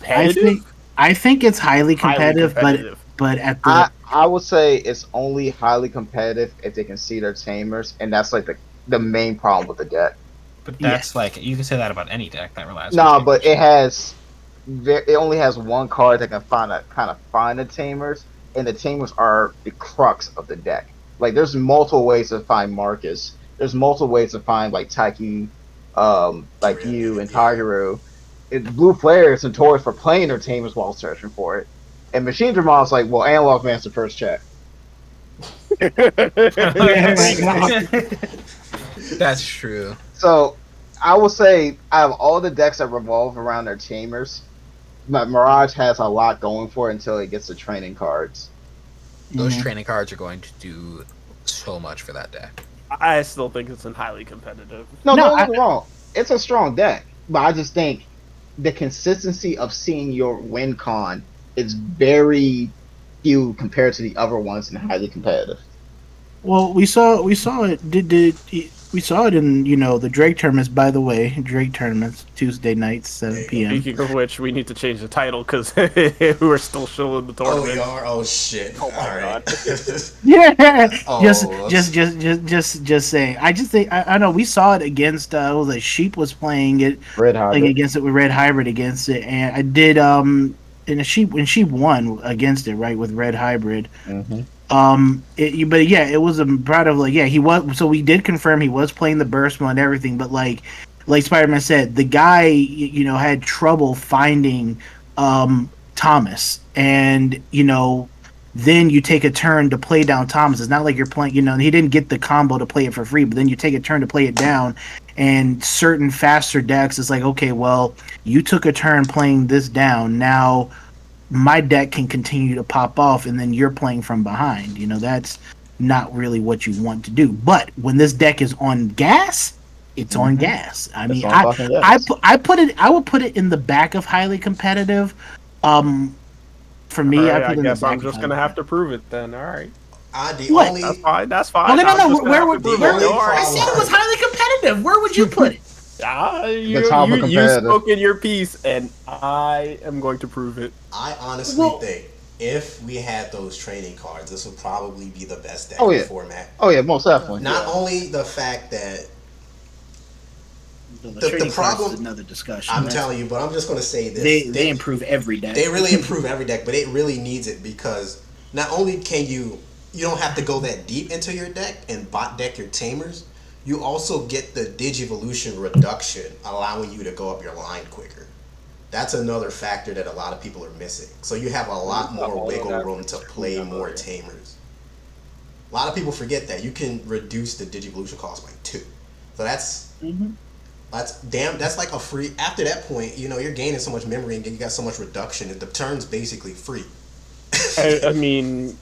I think it's highly competitive, competitive. but at the I would say it's only highly competitive if they can see their tamers, and that's like the main problem with the deck. But that's like you can say that about any deck that relies. No, on but tamers. it only has one card that can find the tamers, and the tamers are the crux of the deck. Like there's multiple ways to find Marcus. There's multiple ways to find like Taiki, like you and Tageru. Blue Flare is notorious for playing their tamers while searching for it. And Machine Dramon's like, well, Analog Man's the first check. That's true. So I will say, out of all the decks that revolve around their tamers, Mirage has a lot going for it until it gets the training cards. Those training cards are going to do so much for that deck. I still think it's highly competitive. No, don't get me wrong. It's a strong deck, but I just think the consistency of seeing your win con is very few compared to the other ones and highly competitive. Well, we saw it. We saw it in the Drake tournaments. By the way, Drake tournaments Tuesday nights 7 p.m. Speaking of which, we need to change the title because we're still showing the Oh, tournament. we are. Oh shit! Oh my God. Yeah, Oh, just saying. I just think I know we saw it against. What was it? Sheep was playing it Red Hybrid. against it with Red Hybrid against it, and I did in a Sheep when Sheep won against it right with Red Hybrid. Mm-hmm. But yeah, it was a part of he was. So we did confirm he was playing the burst mode and everything, but like Spider-Man said, the guy had trouble finding Thomas, and then you take a turn to play down Thomas. It's not like you're playing, he didn't get the combo to play it for free, but then you take a turn to play it down, and certain faster decks, it's like, okay, well, you took a turn playing this down, now my deck can continue to pop off, and then you're playing from behind. That's not really what you want to do. But when this deck is on gas, it's on gas. I mean, I would put it in the back of highly competitive. For me, Right, I put it in the guess back I'm just gonna have to prove it then. All right, What? Only that's fine. That's fine. Well, no. I'm just gonna Where have would to prove the it. only All right. I said it was highly competitive. Where would you put it? You competitive. spoke in your piece, and I am going to prove it. I honestly think if we had those training cards, this would probably be the best deck Oh, in yeah. the format. Oh yeah, most definitely. Not only the fact that The The trading cards problem- is another discussion. I'm telling you, but I'm just going to say this: they improve every deck. They really improve every deck, but it really needs it because not only can you don't have to go that deep into your deck and bot deck your tamers, you also get the Digivolution reduction, allowing you to go up your line quicker. That's another factor that a lot of people are missing. So you have a lot more wiggle room to play more tamers. A lot of people forget that you can reduce the Digivolution cost by 2. So that's like a free. After that point, you're gaining so much memory and you got so much reduction. The turn's basically free. I mean,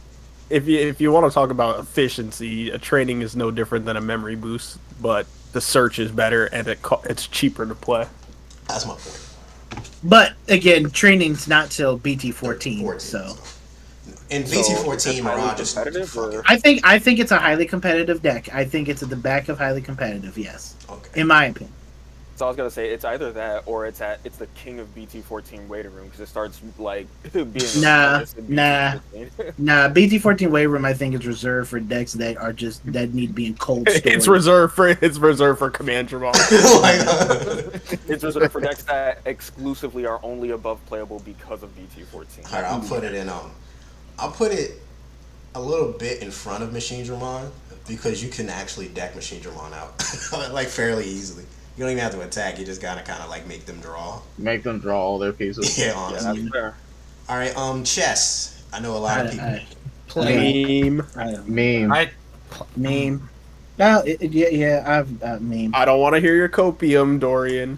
if you want to talk about efficiency, a training is no different than a memory boost, but the search is better and it's cheaper to play. That's my point. But again, training's not till BT-14, 14, so. In So, BT-14, is it highly Mirage is competitive, fucking. or- I think it's a highly competitive deck. I think it's at the back of highly competitive. Yes, Okay. in my opinion. So I was gonna say it's either that or it's the king of BT-14 waiting room because it starts like being Nah, in nah. BT-14. Nah, BT-14 Wave Room I think is reserved for decks that need to be in cold storage. It's reserved for Command Jamal. It's reserved for decks that exclusively are only above playable because of BT-14. All right, I'll put it in. I'll put it a little bit in front of Machine Dramon because you can actually deck Machine Dramon out like fairly easily. You don't even have to attack. You just gotta kind of like make them draw. Make them draw all their pieces. Yeah, Yeah, honestly. that's fair. All right, chess. I know a lot of people. Meme. Meme. Meme. No, I've meme. I don't want to hear your copium, Dorian.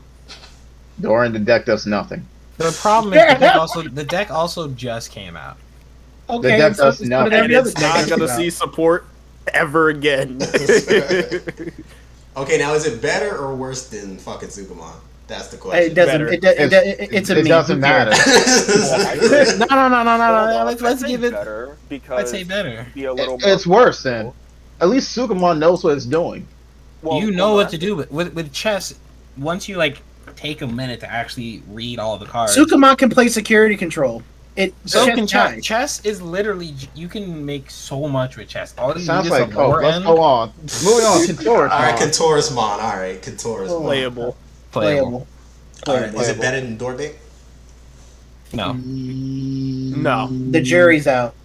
During the deck does nothing. The problem is the deck also just came out. The deck does nothing. And it's not going to see support ever again. Okay, now is it better or worse than fucking Sugamon? That's the question. It doesn't. Better. It's a meme. It doesn't matter. No. Let's give it. better because I'd say better. be a little. It's more worse then. At least Sugamon knows what it's doing. Well, You know well, what to do with chess. Once you take a minute to actually read all the cards. Sukamon can play security control. So chess can dies. chess. Chess is literally you can make so much with chess. All you Sounds need is like a coke. lower Let's end. go on. Moving on. Contour. All right, Contourus Mon. All right, Contourus Mon. Playable. Playable. All right, is it better than Dorbeck? No. No. The jury's out.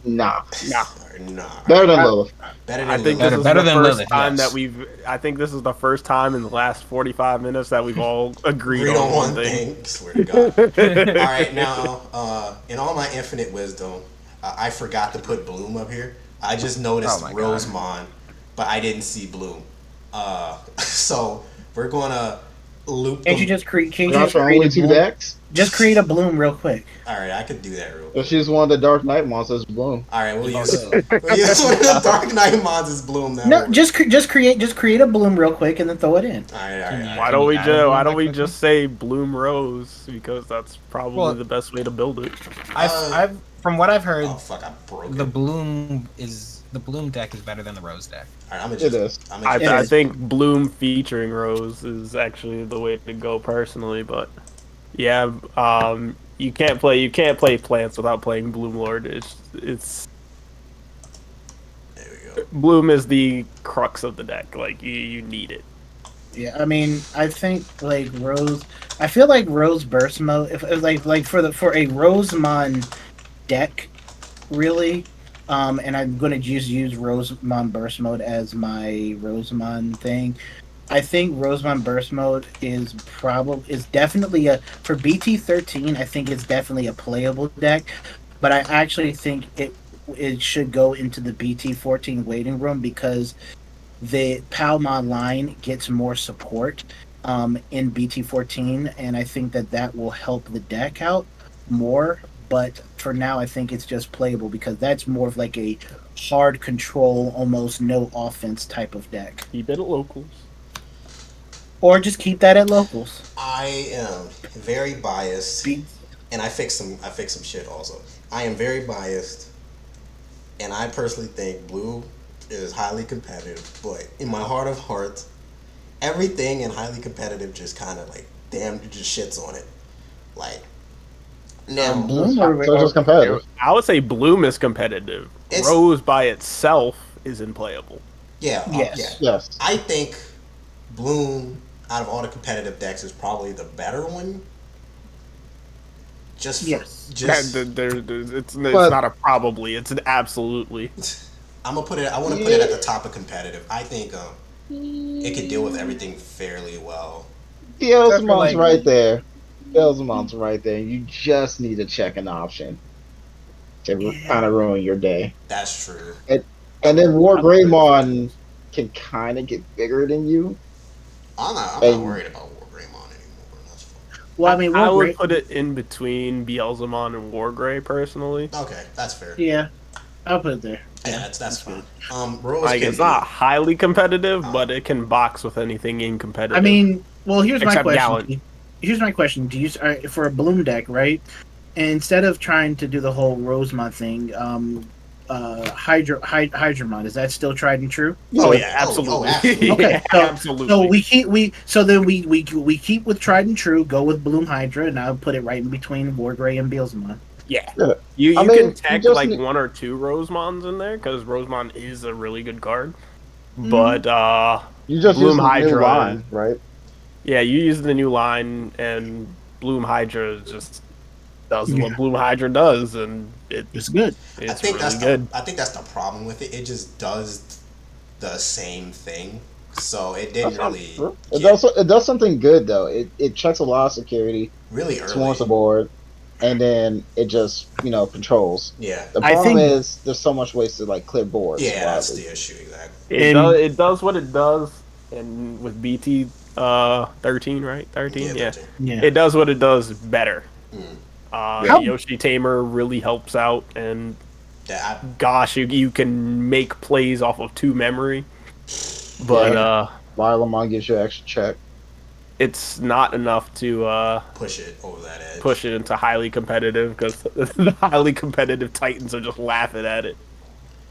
Nah. Nah. All right. Nah. Better than Lilith. Better I than think Lilith. this is Better the than first Lilith, time yes. that we've. I think this is the first time in the last 45 minutes that we've all agreed Agreed on one thing. Swear to God. All right, now, in all my infinite wisdom, I forgot to put Bloom up here. I just noticed Oh my God. Rosemon, but I didn't see Bloom. So we're gonna loop. Can't you just create? Can't you That's just her create only a two bloom? decks. Just create a bloom real quick. All right, I could do that real So quick. she's one of the Dark Knight monsters, Bloom. All right, we'll use Okay. one of the Dark Knight Mons' Bloom now. No, just create a bloom real quick and then throw it in. All right, all Can right. you- All Why right. don't we add a bloom why don't that we quickly? just say Bloom Rose, because that's probably Well- the best way to build it. I've from what I've heard, Oh fuck! I broke it. the Bloom deck is better than the Rose deck. All right, I'm gonna It just. is. I'm I, gonna It I is. think Bloom featuring Rose is actually the way to go personally, but yeah, you can't play plants without playing Bloom Lord. It's There we go. Bloom is the crux of the deck. Like you need it. Yeah, I mean, I think like Rose. I feel like Rose Burst Mode. If like for a Rosemon deck, really. And I'm gonna just use Rosemon Burst Mode as my Rosemon thing. I think Rosemon Burst Mode is definitely a for BT-13. I think it's definitely a playable deck, but I actually think it should go into the BT-14 waiting room because the Palmon line gets more support in BT-14, and I think that will help the deck out more. But for now, I think it's just playable because that's more of like a hard control, almost no offense type of deck. Keep it at locals. Or just keep that at locals. I am very biased, Be- and I fixed some shit also. I am very biased, and I personally think Blue is highly competitive. But in my heart of hearts, everything in highly competitive just kind of like damn, it just shits on it. Like now, Bloom So it's just competitive. I would say Bloom is competitive. It's- Rose by itself is unplayable. yeah, Yes. yeah. Yes. I think Bloom out of all the competitive decks is probably the better one. Just for, Yes. just It's But- not a probably. It's an absolutely. I'm gonna put it. I want to put it at the top of competitive. I think it could deal with everything fairly well. Beelzemon's like- right there. Beelzemon's right there. You just need to check an option to kind of ruin your day. That's true. And then War Greymon can kind of get bigger than you. I'm not And- worried about War Greymon anymore. That's fine. Well, I mean, I War would Grey- put it in between Beelzemon and Wargrey personally. Okay, that's fair. yeah, I'll put it there. Yeah, that's fine. Rose Like can it's be- not highly competitive, but it can box with anything in competitive. I mean, well, here's my Except question. Gallant. Here's my question: do you for a Bloom deck, right? Instead of trying to do the whole Rosemont thing, Hydramon, is that still tried and true? oh Yeah. yeah, absolutely. absolutely. Okay, Yeah, so- absolutely. So we keep with tried and true. Go with Bloom Hydra, and I'll put it right in between Wargrey and Beelzemon. Yeah. Yeah. You I mean, can you tech just like need- one or two Rosemons in there because Rosemon is a really good card. Mhm. But You just Bloom use the new Hydra. line, right? yeah, you use the new line and Bloom Hydra just does Yeah. what Bloom Hydra does, and It's good. I it's think really that's good. I think that's the problem with it. It just does the same thing. So it didn't really It get does something good though. It checks a lot of security, really early. swarms the board, and then it just controls. Yeah. The I problem think- is there's so much ways to like clear boards. Yeah, that's widely. the issue, exactly. It does what it does, and with BT 13, right? 13, yeah. 13. Yeah. It does what it does better. Mm. How- Yoshi Tamer really helps out, and That gosh, you can make plays off of 2 memory, but Yeah. Violomon gives you an extra check. it's not enough to I push it over that edge. push it into highly competitive because the highly competitive Titans are just laughing at it.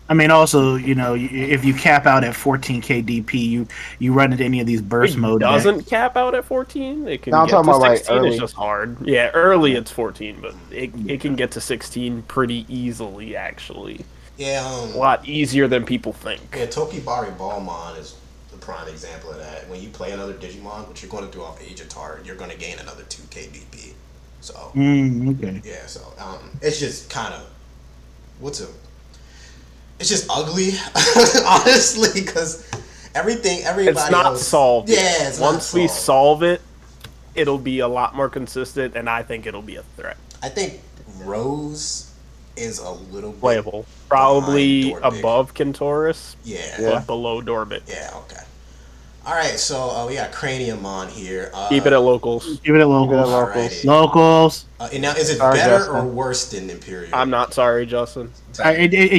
I mean, also, if you cap out at 14k DP, you run into any of these burst It mode. doesn't cap out at 14. It can No, I'm get talking to about, like, 16. early. It's just hard. Yeah, early it's 14, but it can get to 16 pretty easily. Actually, Yeah, a lot easier than people think. yeah, Tokibari Ballmon is the prime example of that. When you play another Digimon, which you're going to do off Age of Tar, you're going to gain another 2k DP. So Okay. yeah, so it's just kind of It's just ugly, honestly, because everybody It's not else. solved. Yeah, yet. it's not Once we solved. solve it, it'll be a lot more consistent, and I think it'll be a threat. I think Rose is a little bit Playable. behind Probably Dorbic. above Kentoris, Yeah. Yeah. but below Dorbit. Yeah. Okay. All right. So we got Cranium on here. Keep it at locals. Give it a Keep it at locals. locals. Locals. And now, is it Sorry, better or Justin. worse than Imperial? I'm not sorry, Justin.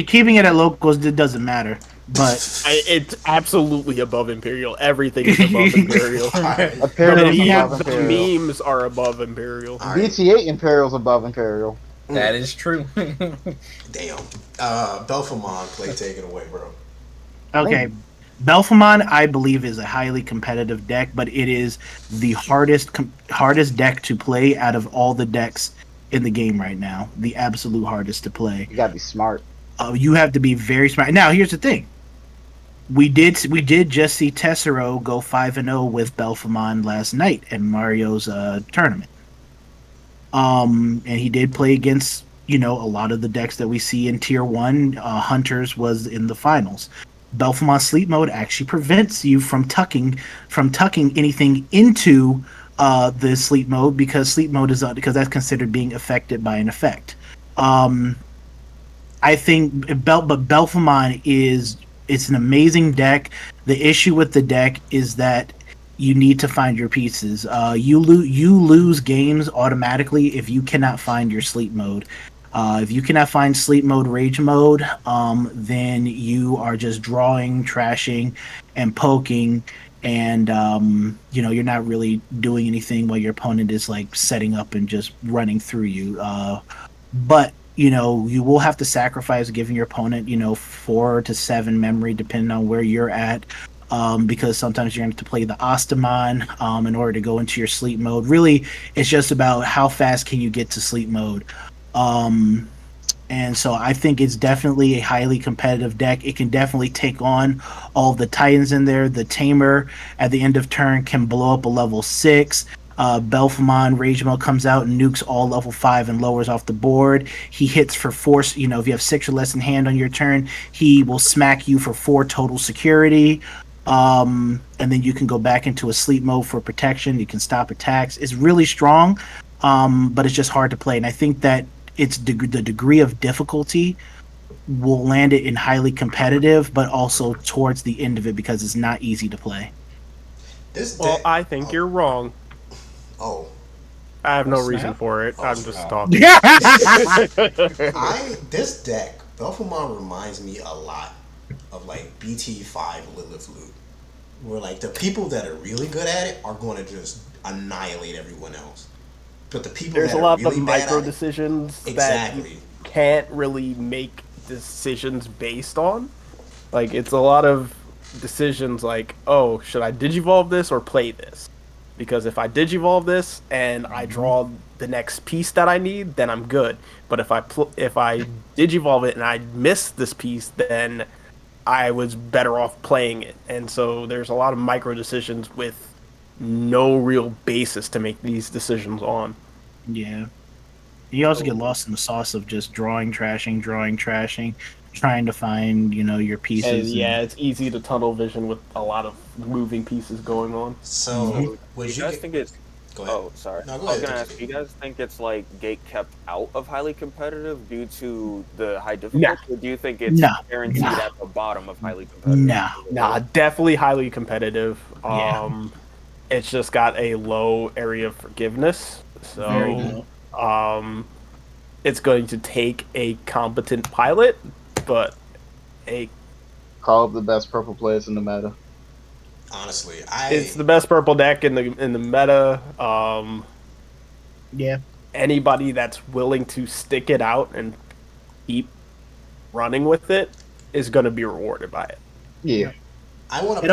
Keeping it at locals it doesn't matter, but It's absolutely above Imperial. Everything is above Imperial. All right. Imperial's if you have above The Imperial. memes are above Imperial. All right. BT-8 Imperial's above Imperial. That is true. Damn. Belfamon, play take it away, bro. okay. Belfamon, I believe, is a highly competitive deck, but it is the hardest deck to play out of all the decks in the game right now. The absolute hardest to play. You gotta be smart. You have to be very smart. Now, here's the thing: we did just see Tessero go 5-0 with Belfamon last night in Mario's tournament. And he did play against a lot of the decks that we see in Tier 1. Hunters was in the finals. Belfamon Sleep Mode actually prevents you from tucking anything into the sleep mode, because sleep mode is because that's considered being affected by an effect. I think Belfamon it's an amazing deck. The issue with the deck is that you need to find your pieces. You lose games automatically if you cannot find your sleep mode. If you cannot find sleep mode, rage mode, then you are just drawing, trashing, and poking, and you're not really doing anything while your opponent is like setting up and just running through you. But you will have to sacrifice giving your opponent 4 to 7 memory depending on where you're at. Because sometimes you're going to have to play the Ostamon in order to go into your sleep mode. Really, it's just about how fast can you get to sleep mode. And so I think it's definitely a highly competitive deck. It can definitely take on all the Titans in there. The Tamer at the end of turn can blow up a level 6. Belfamon Rage Mode comes out and nukes all level 5 and lowers off the board. He hits for force. If you have 6 or less in hand on your turn, he will smack you for 4 total security. And then you can go back into a sleep mode for protection. You can stop attacks. It's really strong, but it's just hard to play. And I think that it's the degree of difficulty will land it in highly competitive, but also towards the end of it because it's not easy to play. This Well, deck. I think you're wrong. Oh. I have no Snap. reason for it. Oh, I'm just snap. talking. This deck, Belfamon reminds me a lot of like BT-5 Lilith Loot, where like the people that are really good at it are going to just annihilate everyone else. But the people There's that a lot are really of bad micro at it, decisions that exactly. you can't really make decisions based on. Like, it's a lot of decisions like, oh, should I digivolve this or play this? Because if I digivolve this and I draw the next piece that I need, then I'm good. But if I digivolve it and I miss this piece, then I was better off playing it. And so there's a lot of micro decisions with no real basis to make these decisions on. Yeah. You also get lost in the sauce of just drawing, trashing, trying to find, your pieces. And yeah, it's easy to tunnel vision with a lot of moving pieces going on. So, Do would you you guys get... think it's? Go ahead. Oh, sorry. No, go I was ahead, gonna Dixie. ask. Do you guys think it's like gate kept out of highly competitive due to the high difficulty, or do you think it's No. guaranteed No. at the bottom of highly competitive? No. Nah, definitely highly competitive. Yeah. It's just got a low area of forgiveness. Very So, low. it's going to take a competent pilot, but a Call up the best purple players in the meta. Honestly, it's the best purple deck in the meta. Yeah. Anybody that's willing to stick it out and keep running with it is going to be rewarded by it. Yeah. I want to.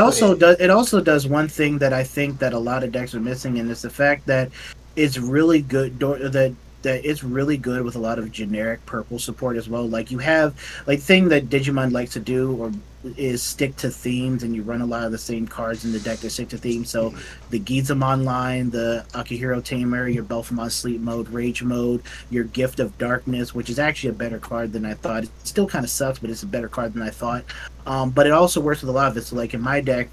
It also does one thing that I think that a lot of decks are missing, and it's the fact that it's really good that it's really good with a lot of generic purple support as well. Like you have thing that Digimon likes to do, or is stick to themes, and you run a lot of the same cards in the deck that stick to themes. So the Gizamon line, the Akihiro Tamer, your Belphemon Sleep Mode, Rage Mode, your Gift of Darkness, which is actually a better card than I thought. It still kind of sucks, but it's a better card than I thought. But it also works with a lot of it. So like in my deck,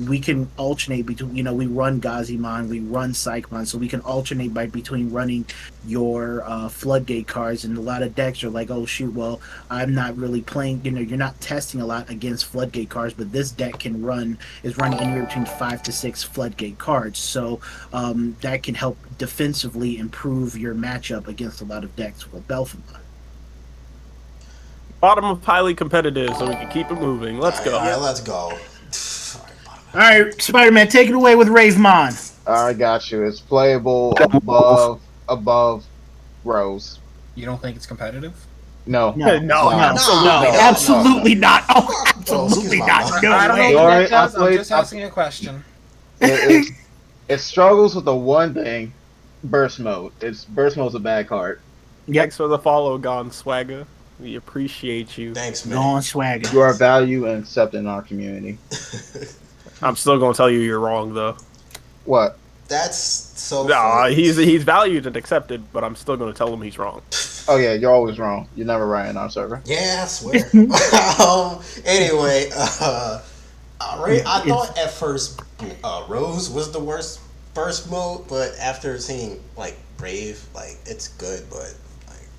we can alternate between, we run Gazimon, we run Psychmon, so we can alternate between running your Floodgate cards, and a lot of decks are like, oh shoot, well, I'm not really playing, you're not testing a lot against Floodgate cards, but this deck is running anywhere between 5 to 6 Floodgate cards, so that can help defensively improve your matchup against a lot of decks with Belphemon. Bottom of highly competitive, so we can keep it moving. Let's go. Yeah, let's go. All right, Spider-Man, take it away with Ravemon. I got you. It's playable above Rose. You don't think it's competitive? No. No, absolutely not. Oh, Oh, absolutely excuse my not. mom. No I don't know way. what Sorry, that does. I played- I'm just asking a question. It struggles with the one thing, burst mode. Burst mode's a bad card. Thanks for the follow, Gone Swagger. We appreciate you. Thanks, Go man. on, Swagger. You are valued and accepted in our community. I'm still gonna tell you you're wrong though. What? That's so. Nah, funny. he's valued and accepted, but I'm still gonna tell him he's wrong. Oh yeah, you're always wrong. You're never right in our server. Yeah, I swear. Anyway, I thought at first Rose was the worst burst mode, but after seeing like Brave, like it's good, but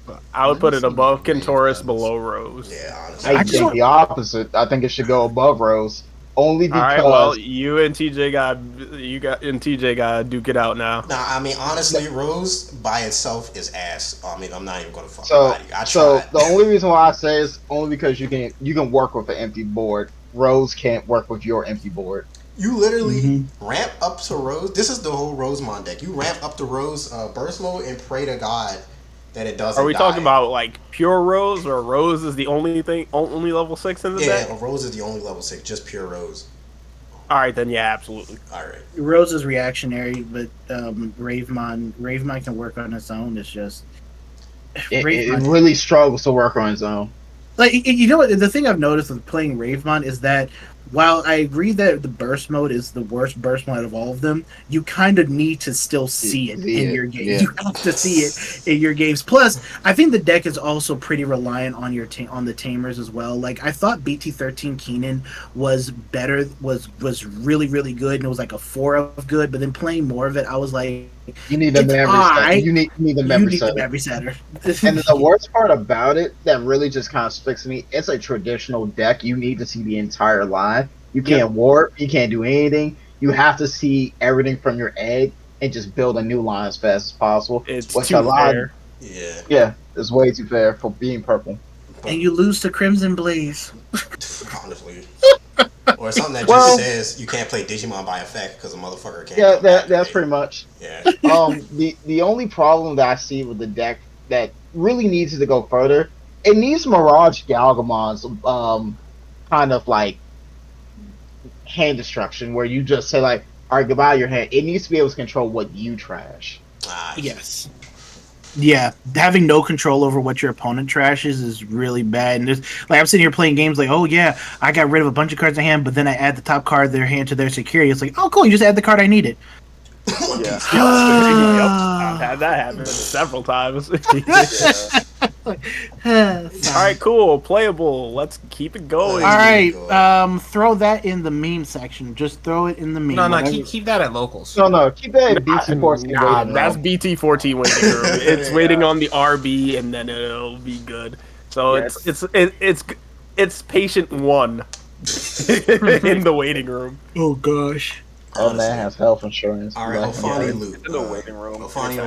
like I would put it above Brave Kentoris, does. below Rose. Yeah, honestly. I think the opposite. I think it should go above Rose. Only All right, because well, you and TJ got duke it out now. Nah, I mean honestly, Rose by itself is ass. I mean, I'm not even gonna fucking so lie to you. I so tried. the only reason why I say is only because you can work with an empty board. Rose can't work with your empty board. You literally ramp up to Rose. This is the whole Rosemon deck. You ramp up to Rose burst mode and pray to God that it doesn't. Are we die. talking about like pure Rose, or Rose is the only level 6 in the Yeah, deck? Rose is the only level 6, just pure Rose. All right, then yeah, absolutely. All right. Rose is reactionary, but Ravemon can work on its own. It's just It Ravemon- really struggles to work on its own. like what the thing I've noticed with playing Ravemon is that while I agree that the burst mode is the worst burst mode of all of them, you kind of need to still see it in your game. Yeah. You have to see it in your games. Plus, I think the deck is also pretty reliant on on the tamers as well. Like I thought BT-13 Keenan was better, was really really good, and it was like a 4 of good. But then playing more of it, I was like, You need the memory setter. You need the you memory need the setter. memory setter. And the worst part about it that really just kind of sticks to me, it's a traditional deck. You need to see the entire line. You can't warp. You can't do anything. You have to see everything from your egg and just build a new line as fast as possible. It's Which too a lot- fair. Yeah. Yeah, it's way too fair for being purple. And you lose to Crimson Blaze. Honestly. Or something that Well- just says you can't play Digimon by effect because a motherfucker can't. Yeah, come back that's today. pretty much. Yeah. The only problem that I see with the deck that really needs to go further, it needs Mirage Galgamon's kind of like hand destruction where you just say like, all right, goodbye your hand. It needs to be able to control what you trash. Yes. Yeah, having no control over what your opponent trashes is really bad. And like I'm sitting here playing games like, oh yeah, I got rid of a bunch of cards in hand, but then I add the top card of their hand to their security. It's like, oh cool, you just add the card I needed. Yeah. Yep. I've had that happen several times. All right, cool, playable. Let's keep it going. All right, throw that in the meme section. Just throw it in the meme. No, Whatever. keep that at locals. No, keep that in BT-14 Nah, waiting that's room. BT-14 waiting room. It's waiting on the RB, and then it'll be good. So it's patient 1 in the waiting room. Oh gosh. That man has health insurance. All right, Like, Ofani Loop. in the waiting room. Ofani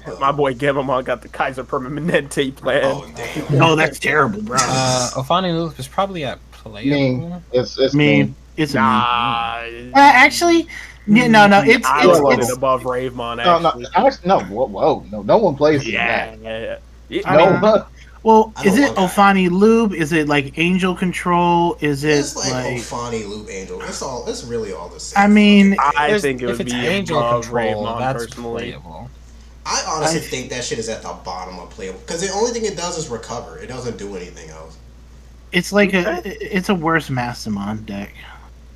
Loop. My boy Gamamon got the Kaiser Permanente plan. Oh damn. No, that's terrible, bro. Ofani Loop is probably at playable. Meme. It's meme. It's a meme. Nah, Actually, yeah, no, it's I would put it's it above Ravemon. No, Actually. no one plays Yeah, that. yeah. No, well, I is don't it want that. Ofani Lube? Is it like Angel Control? Is it It's like like? Ofani Loop Angel. It's really all the same. I mean, I think it if would it's be Angel above Control, Ravemon that's personally. playable. I honestly think that shit is at the bottom of playable because the only thing it does is recover. It doesn't do anything else. It's like it's a worse Massamon deck.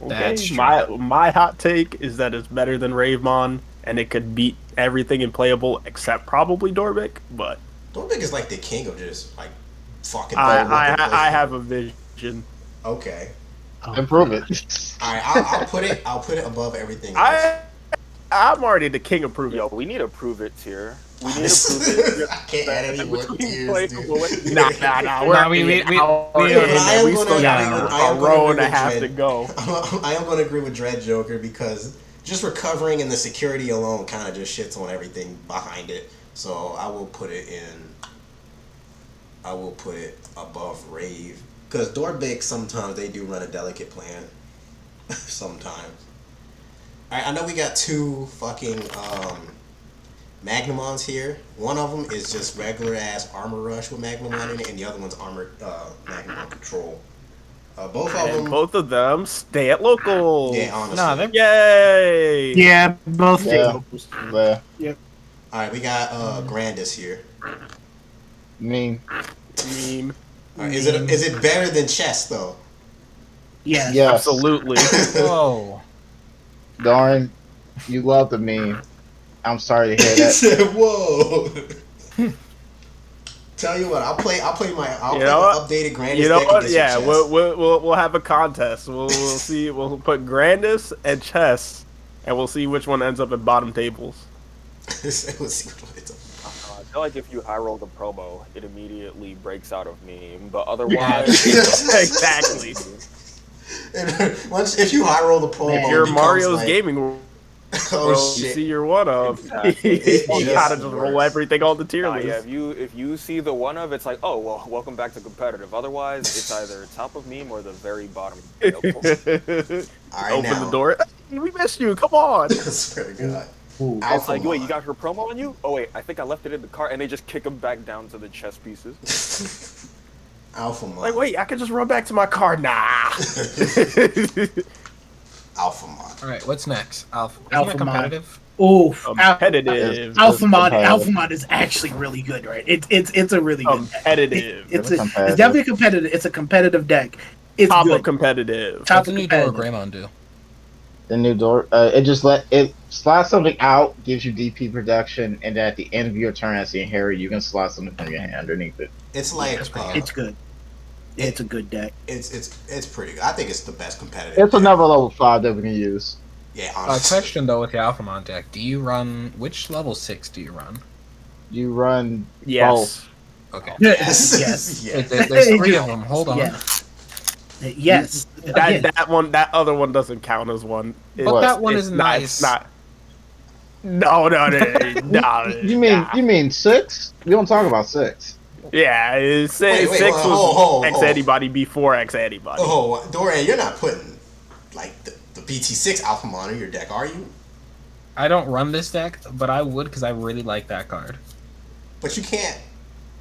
Okay, That's true. my hot take is that it's better than Ravemon, and it could beat everything in playable except probably Dorbic. But Dorbic is like the king of just like fucking. I have a vision. Okay. Improve it. All right. I'll put it. I'll put it above everything else. I'm already the king of prove it. Yo, we need to prove it tier. We need to prove it. I can't add any more tiers, dude. Nah. We still got a row and a half to go. I am going to agree with Dread Joker because just recovering and the security alone kind of just shits on everything behind it. So I will put it above Rave because Dorbic sometimes they do run a delicate plan. Sometimes. All right, I know we got two fucking Magnumons here. One of them is just regular ass Armor Rush with Magnumon in it, and the other one's Magnumon Control. Both of them Stay at local. Yeah, honestly. Nah, they're Yay! Yeah, both. Yeah. Yeah. Yeah. All right, we got Grandis here. Mean. Meme. All right, is it better than Chess though? Yeah. Yes. Absolutely. Whoa. Darn, you love the meme. I'm sorry to hear He that. said, "Whoa." Tell you what, I'll play the updated Grandis. You know deck what? against Yeah, Chess. we'll have a contest. We'll see. We'll put Grandis and Chess, and we'll see which one ends up at bottom tables. We'll see which one it's I feel like if you high roll the promo, it immediately breaks out of meme. But otherwise, Exactly. Once if you high roll the promo, If it you're becomes Mario's like, gaming oh world, you shit. see your one of. Exactly. You gotta just roll everything on the tier Nah, list. yeah, if you see the one of, it's like, oh well, welcome back to competitive. Otherwise, it's either top of meme or the very bottom. All right, Open now. the door. Hey, we missed you. Come on. I swear to God. I was like, wait, you got her promo on you? Oh wait, I think I left it in the cart, and they just kick them back down to the chess pieces. Alphamon. Like, wait, I can just run back to my car. Nah. Alphamon. All right, what's next? Isn't that Alphamon. competitive? Oh, Competitive. Alphamon is actually really good, right? It's a really good deck. Competitive. It's Competitive. definitely competitive. It's a competitive deck. It's Top good. of competitive. Top What's the of new Dora competitive. Greymon do? The new door. It just slots something out, gives you DP production, and at the end of your turn as the inheritor, you can slot something from your hand underneath it. It's like It's good. It's a good deck. it's pretty good. I think it's the best competitive. It's deck. another level 5 that we can use. Yeah, honestly. Question though with the Alphamon deck, do you run which level 6 do you run? You run Yes. Okay. Yes. Yes. Yeah. There's 3 of them. Hold on. Yes. Yes. That other one doesn't count as one. But that one It's is not- nice. It's not. No. You mean 6? We don't talk about 6. Yeah, it's, Wait, 6 hold was X on. antibody before X antibody. Oh, Dorian, you're not putting like the BT-6 Alphamon in your deck, are you? I don't run this deck, but I would because I really like that card. But you can't.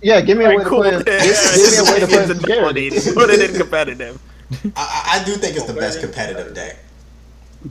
Yeah, give me a way to Cool. play Yeah, it. Give me a way to play it's it. Security. Put it in competitive. I do think it's the best competitive deck.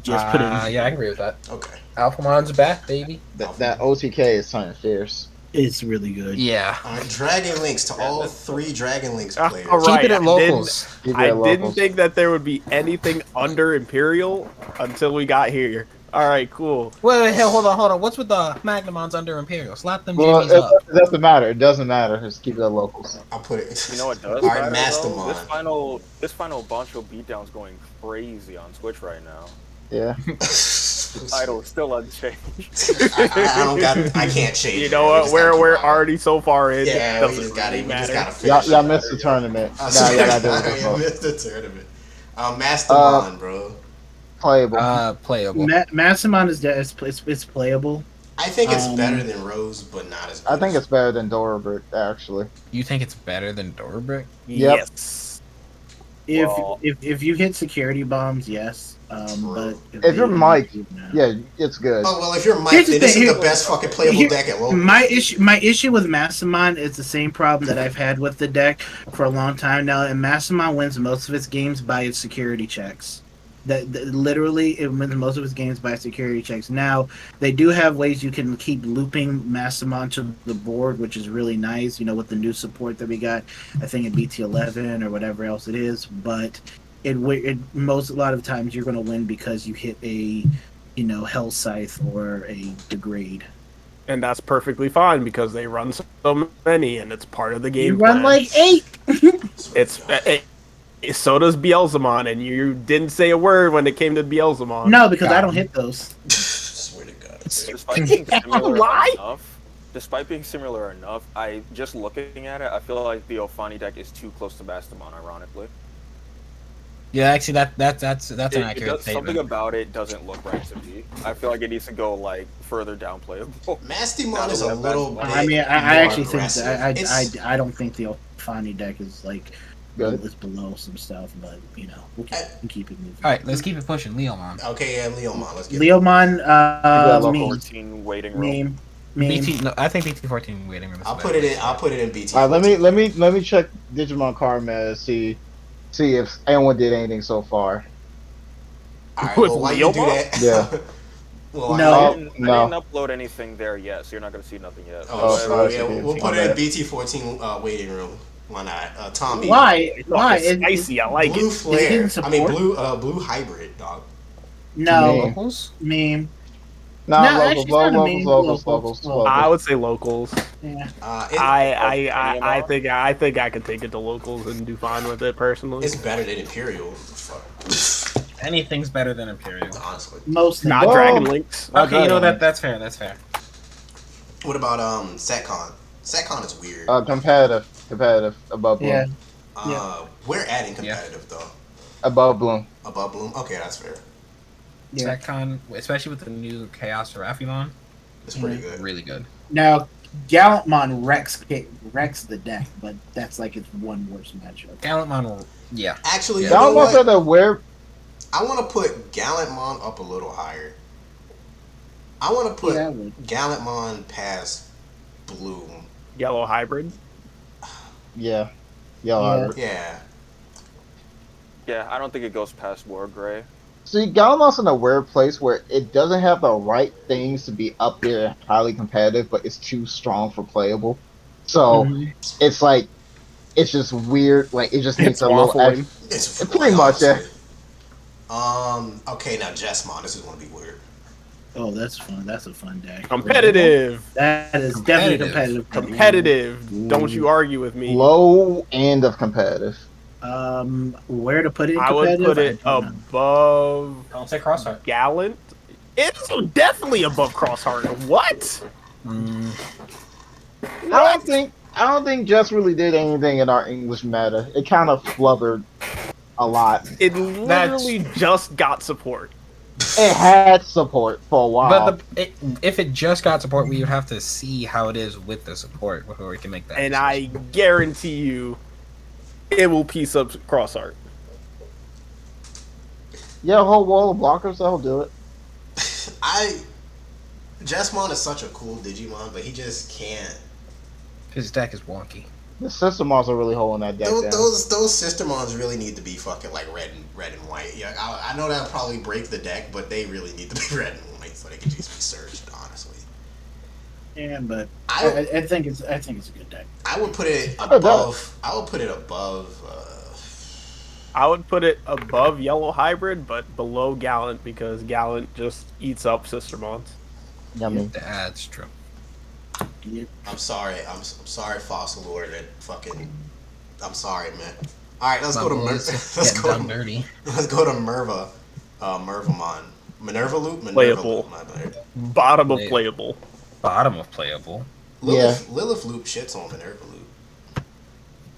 Just put it in. Yeah, I agree with that. Okay. Alphamon's back, baby. That OTK is something fierce. It's really good. Yeah. All right, Dragon Links to all 3 Dragon Links players. all right. Keep it at I locals. Keep it I at didn't locals. think that there would be anything under Imperial until we got here. All right, cool. Wait, hold on. What's with the Magnumons under Imperial? Slap them Well, jammies up. it doesn't matter. It doesn't matter. Just keep it at locals. I'll put it. You know what does All right, matter, though? Mastermind. This final Boncho beatdown's going crazy on Twitch right now. Yeah. Title still unchanged. I can't change. You it. know We what? just We're gotta we're keep on. already so far in. Yeah, it we doesn't just gotta. really We just matter. gotta finish. Y'all missed the tournament. I Now swear y'all gotta do to it. God, you missed the tournament. Mastermind, bro. Playable. Playable. Massamon is it's playable. I think it's better than Rose, but not as good. I think it's better than Dora, actually. You think it's better than Dorbrick? Yep. Yes. Well- If you hit security bombs, yes. But If you're Mike, no. Yeah, it's good. Oh well, if you're Mike, Here's the then this thing, is the here- best fucking playable here- deck at low. My issue with Massamon is the same problem that I've had with the deck for a long time now, and Massamon wins most of its games by its security checks. That literally, it wins most of his games by security checks. Now they do have ways you can keep looping Mastamon to the board, which is really nice. With the new support that we got, I think in BT-11 or whatever else it is. But a lot of times you're going to win because you hit a Hell Scythe or a Degrade. And that's perfectly fine because they run so many, and it's part of the game. You run plan. like 8. So does Beelzemon, and you didn't say a word when it came to Beelzemon. No, because I don't hit those. Swear to God. Despite being similar Lie? enough, I just looking at it, I feel like the Ophani deck is too close to Mastamon, ironically. Yeah, actually, that's an accurate statement. Something about it doesn't look right to me. I feel like it needs to go like further down playable. Mastamon is a little bit I mean, I more actually think aggressive. that I don't think the Ophani deck is like Good. is below some stuff, but we'll keep it moving. All right, let's keep it pushing, Leomon. Okay, yeah, Leomon. Let's get Leomon, level meme, 14 waiting room. meme. BT, no, I think BT-14 waiting room. I'll put it in BT. All right, let me check Digimon card meta, see if anyone did anything so far. All right, With well, why you do Leomon? that? Yeah. Well, No. I didn't No. upload anything there yet, so you're not going to see nothing yet. Oh, Oh, so sorry, yeah, okay. we'll put My it in bad. BT-14 waiting room. Why not? Tommy. Why? Why? It's spicy. I like Blue it. flare. didn't I mean, support? blue hybrid dog. No, Meme. Locals? meme. Nah, No, locals, actually, it's not a meme. locals. I would say locals. Yeah. I think I could take it to locals and do fine with it personally. It's better than Imperial. Fuck. Anything's better than Imperial. Honestly. Most Not Whoa. Dragon Links. Okay, you know Dragon. that's fair. That's fair. What about Satcon? Satcon is weird. Competitive, above Bloom. Yeah. We're adding competitive though. Above Bloom. Above Bloom. Okay, that's fair. Yeah. Satcon, especially with the new Chaos Seraphimon, It's pretty good. really good. Now, Gallantmon wrecks the deck, but that's like its one worst matchup. Gallantmon, yeah. Actually, you Yeah. know Y'all want what? to where? I want to put Gallantmon up a little higher. I want to put Yeah, I would. Gallantmon past Bloom. Yellow hybrid. Yeah. Yeah. Yeah. Yeah, I don't think it goes past War Gray. See, Galamon's in a weird place where it doesn't have the right things to be up there highly competitive, but it's too strong for playable. So Mhm. it's like it's just weird. Like it just needs It's a little waffling. extra. It's Pretty much, yeah. honestly. Okay, now Jessmon. This is gonna be weird. Oh, that's fun. That's a fun deck. Competitive. That is definitely competitive. Competitive. Don't you argue with me. Low end of competitive. Where to put it? In I would put it competitive? I don't know. above Don't say Crossheart. Gallant. It's definitely above Crossheart. What? I don't think Jess really did anything in our English meta. It kind of flubbered a lot. It literally just got support. It had support for a while. But if it just got support, we would have to see how it is with the support before we can make that. And decision. I guarantee you, it will piece up Crossheart. Yeah, a whole wall of blockers, that'll do it. Jessmon is such a cool Digimon, but he just can't. His deck is wonky. The system also really holding that deck down. Those Systemons really need to be fucking like red and white. Yeah, I know that'll probably break the deck, but they really need to be red and white so they can just be surged. Honestly, Yeah, but I I think it's a good deck. I would put it above. I would put it above. I would put it above Yellow Hybrid, but below Gallant because Gallant just eats up Sistermons. Yummy. That's true. I'm sorry. I'm sorry, Fossil Lord. That fucking. I'm sorry, man. All right, let's go to let's go to dirty. let's go to Merva. Mervamon. Minerva Loop. Playable. Loop, my bad. Bottom of playable. Bottom of playable. Lilith Loop shits on Minerva Loop.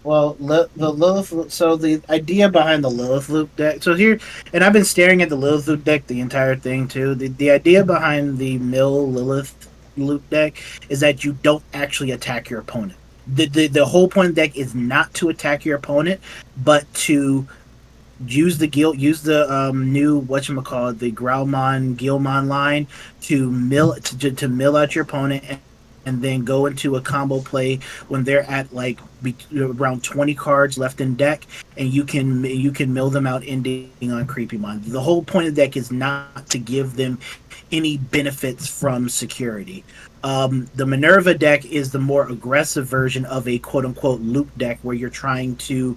Well, the Lilith. So the idea behind the Lilith Loop deck. So here, and I've been staring at the Lilith Loop deck the entire thing too. The idea behind the Mill Lilith Loop deck is that you don't actually attack your opponent. The whole point of the deck is not to attack your opponent, but to use the new whatchamacallit, the Growlmon Gilmon line to mill out your opponent and then go into a combo play when they're at like around 20 cards left in deck, and you can mill them out ending on Creepymon. The whole point of the deck is not to give them any benefits from security. The Minerva deck is the more aggressive version of a quote unquote loop deck where you're trying to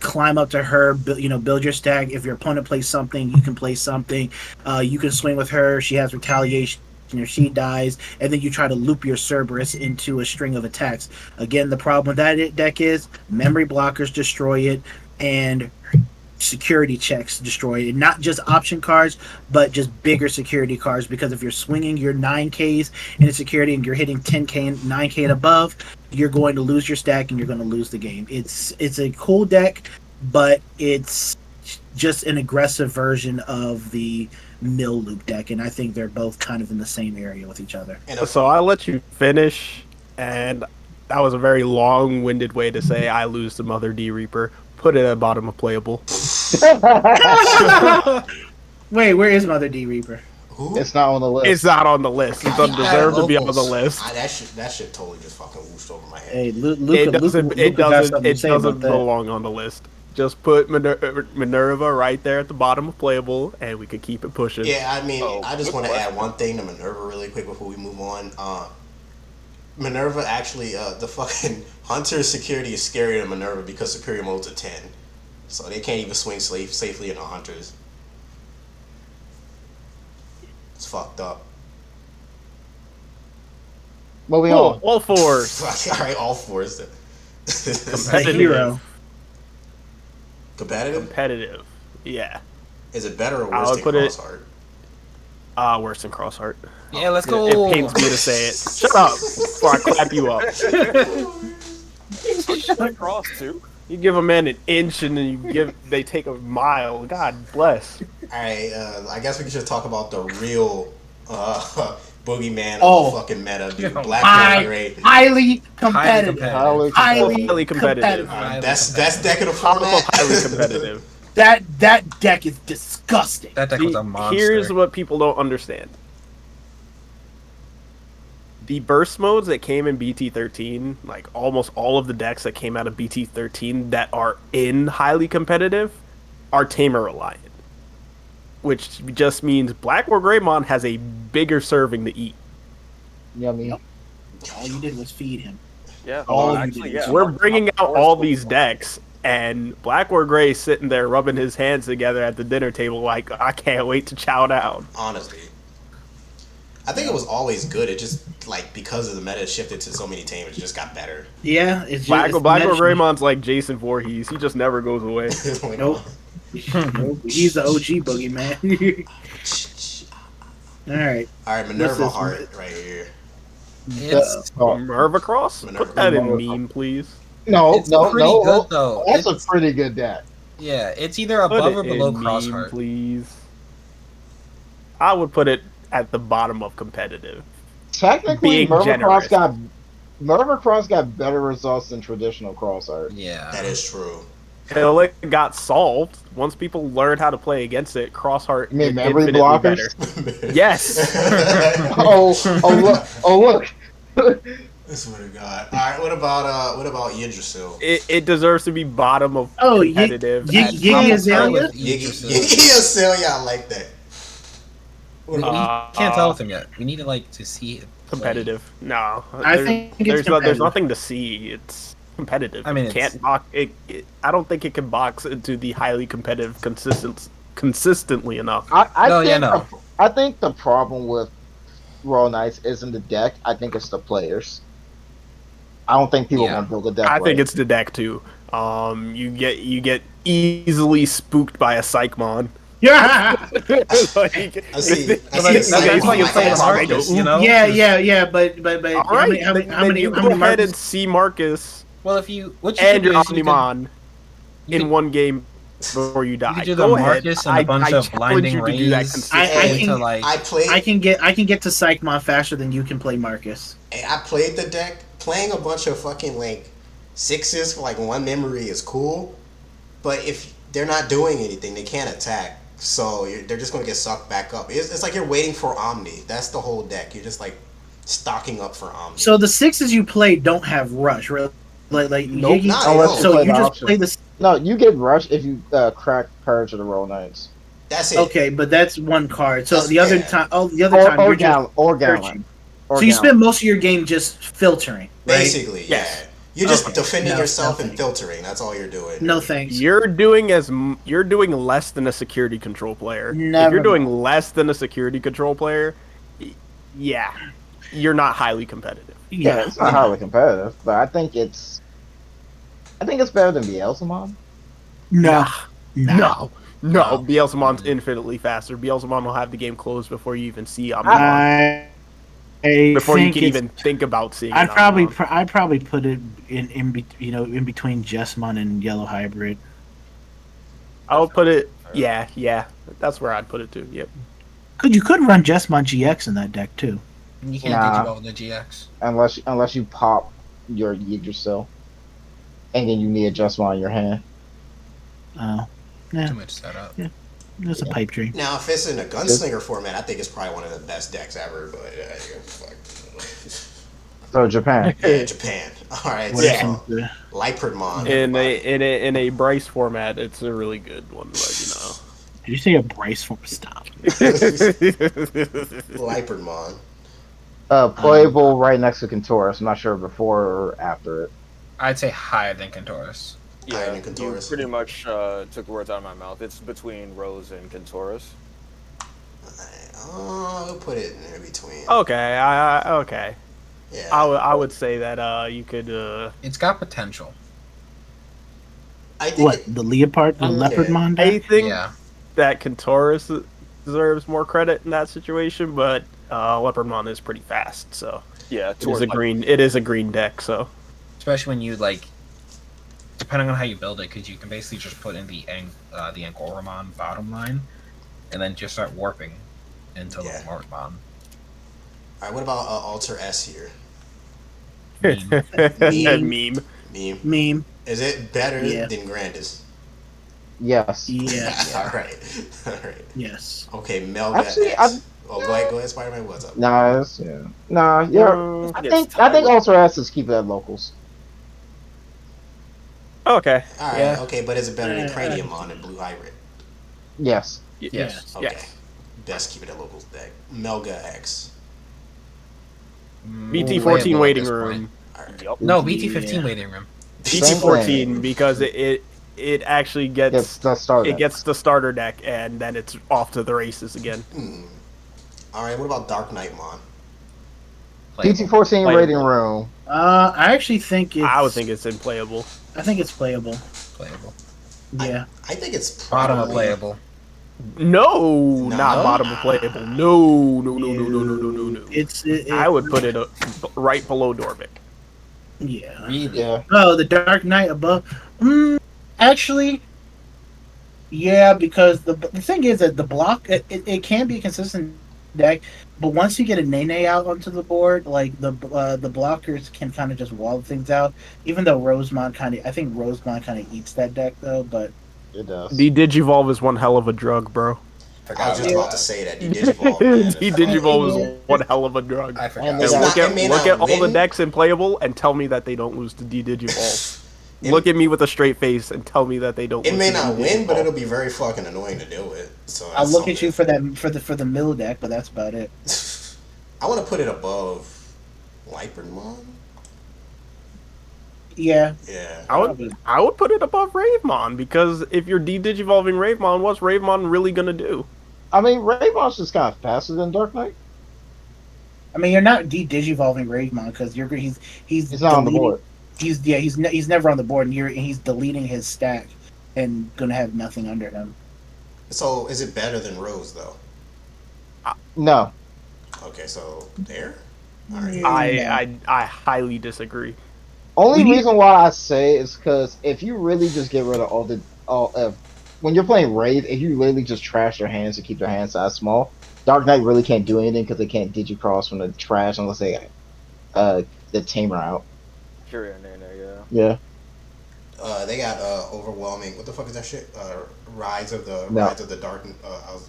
climb up to her, build your stack. If your opponent plays something, you can play something. You can swing with her. She has retaliation if she dies, and then you try to loop your Cerberus into a string of attacks. Again, the problem with that deck is memory blockers destroy it, and security checks destroy it. Not just option cards, but just bigger security cards. Because if you're swinging your 9Ks into security and you're hitting 10K and 9K and above, you're going to lose your stack and you're going to lose the game. It's a cool deck, but it's just an aggressive version of the mill loop deck, and I think they're both kind of in the same area with each other. So I'll let you finish, and that was a very long-winded way to say I lose to Mother D Reaper. Put it at the bottom of playable. Wait, where is Mother D Reaper? Who? It's not on the list. It's not on the list. It doesn't deserve to be on the list. That shit totally just fucking whooshed over my head. Hey, It doesn't Luca belong on the list. Just put Minerva right there at the bottom of playable, and we could keep it pushing. Yeah, I mean, I just want to add one thing to Minerva really quick before we move on. Minerva actually, the fucking Hunter security is scarier than Minerva because superior mode's a 10. So they can't even swing safely into Hunters. It's fucked up. Moving on. All fours. Alright, all fours. The hero. Competitive? Competitive. Yeah. Is it better or I worse would than put it- Crossheart? Worse than Crossheart. Yeah, let's go. It pains me to say it. Shut up before I clap you up. Cross too. You give a man an inch and then they take a mile. God bless. Alright, I guess we should talk about the real boogeyman of Oh. the fucking meta, dude. Oh. Black Raid. Highly competitive. competitive. Highly competitive. Best deck of the Top of format. highly competitive. That deck is disgusting. That deck was a monster. Here's what people don't understand. The burst modes that came in BT-13, like almost all of the decks that came out of BT-13 that are in highly competitive, are tamer reliant. Which just means Black or Greymon has a bigger serving to eat. Yummy. All you did was feed him. Yeah. Oh, actually, you did. yeah. We're bringing out Our all force these goes decks, and Black or Gray sitting there rubbing his hands together at the dinner table like, I can't wait to chow down. Honestly. I think it was always good. It just, like, because of the meta shifted to so many tamers, it just got better. Yeah, it's Black just, or Greymon's like Jason Voorhees. He just never goes away. Like, Nope. Nope, he's the OG boogeyman. All right. Alright, Minerva This is- Heart right here. It's, Minerva Cross? Minerva. Put that in Minerva. meme, please. No, it's no, pretty no. good though. That's a It's- pretty good deck. yeah, it's either Put above it or below in meme, Crossheart. please. I would put it at the bottom of competitive. Technically, Being Murdercross generous. got better results than traditional Crossheart. Yeah. That is true. Until it got solved, once people learned how to play against it, Crossheart You mean did memory infinitely blockers? better. Yes. Oh look. I swear to God. Alright, what about Yggdrasil? It deserves to be bottom of Oh, competitive. Yiggy Azalea? Yggdrasil, Azalea, I like that. We can't tell with him yet. We need to to see it. play. Competitive. No, I think it's there's competitive. nothing to see. It's competitive. I mean, it can't box. I don't think it can box into the highly competitive consistently enough. I think the problem with Royal Knights isn't the deck. I think it's the players. I don't think people want to build a deck. I right. think it's the deck too. You get easily spooked by a Psychmon. Yeah. Like, I see. That's why you play Marcus, you know? Yeah. But all right, how then many you go ahead Marcus? and see Marcus Well, what you and could your do is you could- Omnimon you in could- one game before you die. You could do the Go ahead. Marcus and a bunch of challenge blinding you to do that rays. consistently. into like I can get to Psychmon faster than you can play Marcus. I played the deck. Playing a bunch of fucking like sixes for like one memory is cool, but if they're not doing anything, they can't attack. So they're just gonna get sucked back up. It's like you're waiting for Omni. That's the whole deck. You're just like stocking up for Omni. So the 6s you play don't have rush, right? Like Nope. Yiggy. Nah, they Unless don't. you So play you the just option. play this. No, you get rush if you crack Purge or the Roll Knights. That's it. Okay, but that's one card. So That's- the other yeah. time, the other time Or you're just Gallon. Or Gallon. searching. Or So you Gallon. spend most of your game just filtering, right? Basically, Yes. yeah. You're just Okay. defending No, yourself no and thanks. filtering. That's all you're doing. No thanks. You're doing less than a security control player. If Never you're doing mind. less than a security control player, yeah, you're not highly competitive. Yeah, it's not highly competitive, but I think it's better than Beelzemon. No. No. No. Beelzemon's infinitely faster. Beelzemon will have the game closed before you even see Omnimon. I Before you think can it's- even think about seeing I'd an probably Omnimon. I'd probably put it in between Jessmon and Yellow Hybrid. I would put it, yeah, that's where I'd put it too. Yep. You could run Jessmon GX in that deck too. You can't Nah. digivolve the GX. Unless you pop your Yggdrasil, and then you need a Justmon in your hand. Oh, yeah, Too much setup. that's a pipe dream. Now, if it's in a gunslinger format, I think it's probably one of the best decks ever. But fuck. So Japan. Yeah, Japan. All right, What Yeah. so is Leipardmon. In everybody. a Bryce format, it's a really good one, but Did you say a Bryce form? Stop. Leipardmon. Playable right next to Kentoris. I'm not sure before or after it. I'd say higher than Kentoris. Yeah, Iron and you Kentoris. pretty much took the words out of my mouth. It's between Rose and Kentoris. I'll put it in between. okay, okay. Yeah. I would say that you could It's got potential. I think What, the Leopard, the Leopardmon I deck? think Yeah. that Kentoris deserves more credit in that situation, but Leopardmon is pretty fast, so Yeah, it is a green deck, so Especially when you, like, depending on how you build it, because you can basically just put in the Angoramon bottom line, and then just start warping into Yeah. the Mortmon. All right. What about Alter S here? meme. Meme. Meme. Is it better Yeah. than Grandis? Yes. Yes. All right. All right. Yes. Okay, Melga Actually, X. Go ahead, Spider-Man. What's up? Nah, yeah. I think Ultra S is keep it at locals. Okay. All right. Yeah. Okay, but is it better than Craniumon and Blue Hybrid? Yes. Yes. Okay. Yes. Best keep it at locals deck. Melga X. BT-14 waiting room. All right. Yup. No, BT-15 Yeah. waiting room. BT-14 because it actually Gets gets the start. it gets the starter deck, and then it's off to the races again. All right. What about Dark Knightmon? PT-14 Playable. rating room. I actually think it's. I would think it's unplayable. I think it's playable. Playable. Yeah. I think it's Bottom of probably playable. No, No? not bottom of playable. No. It's. I would put it right below Dorvic. Yeah. Really? Yeah. Oh, the Dark Knight above. Actually, yeah, because the thing is that the block it can be a consistent deck, but once you get a Nene out onto the board, like the blockers can kind of just wall things out. Even though Rosemont I think Rosemont kind of eats that deck though, but It does. The Digivolve is one hell of a drug, bro. I was just about to say that. Digivolve. man. The Digivolve is one hell of a drug. I forgot. And And It's look not- it may at not all the win. decks in playable and tell me that they don't lose to Digivolve. Look at me with a straight face and tell me that they don't. It lose may to not win, but Digivolve. it'll be very fucking annoying to deal with. So I'll that's look at you something. for the mill deck, but that's about it. I want to put it above Leipardmon. Yeah. Yeah. I would put it above Ravemon because if you're de-digivolving Ravemon, what's Ravemon really gonna do? I mean, Raymon's just kind of faster than Dark Knight. I mean, you're not de-digivolving Ravemon because he's not on the deleting- board. He's never on the board, and he's deleting his stack and gonna have nothing under him. So is it better than Rose though? No. Okay, so there. All right. I highly disagree. Only We need- reason why I say is because if you really just get rid of when you're playing Wraith, if you literally just trash your hands to keep your hand size small, Dark Knight really can't do anything because they can't digicross from the trash unless they the tamer out. Curia Nene, yeah. Yeah. They got overwhelming. What the fuck is that shit? Rides of the No. Rides of the Dark.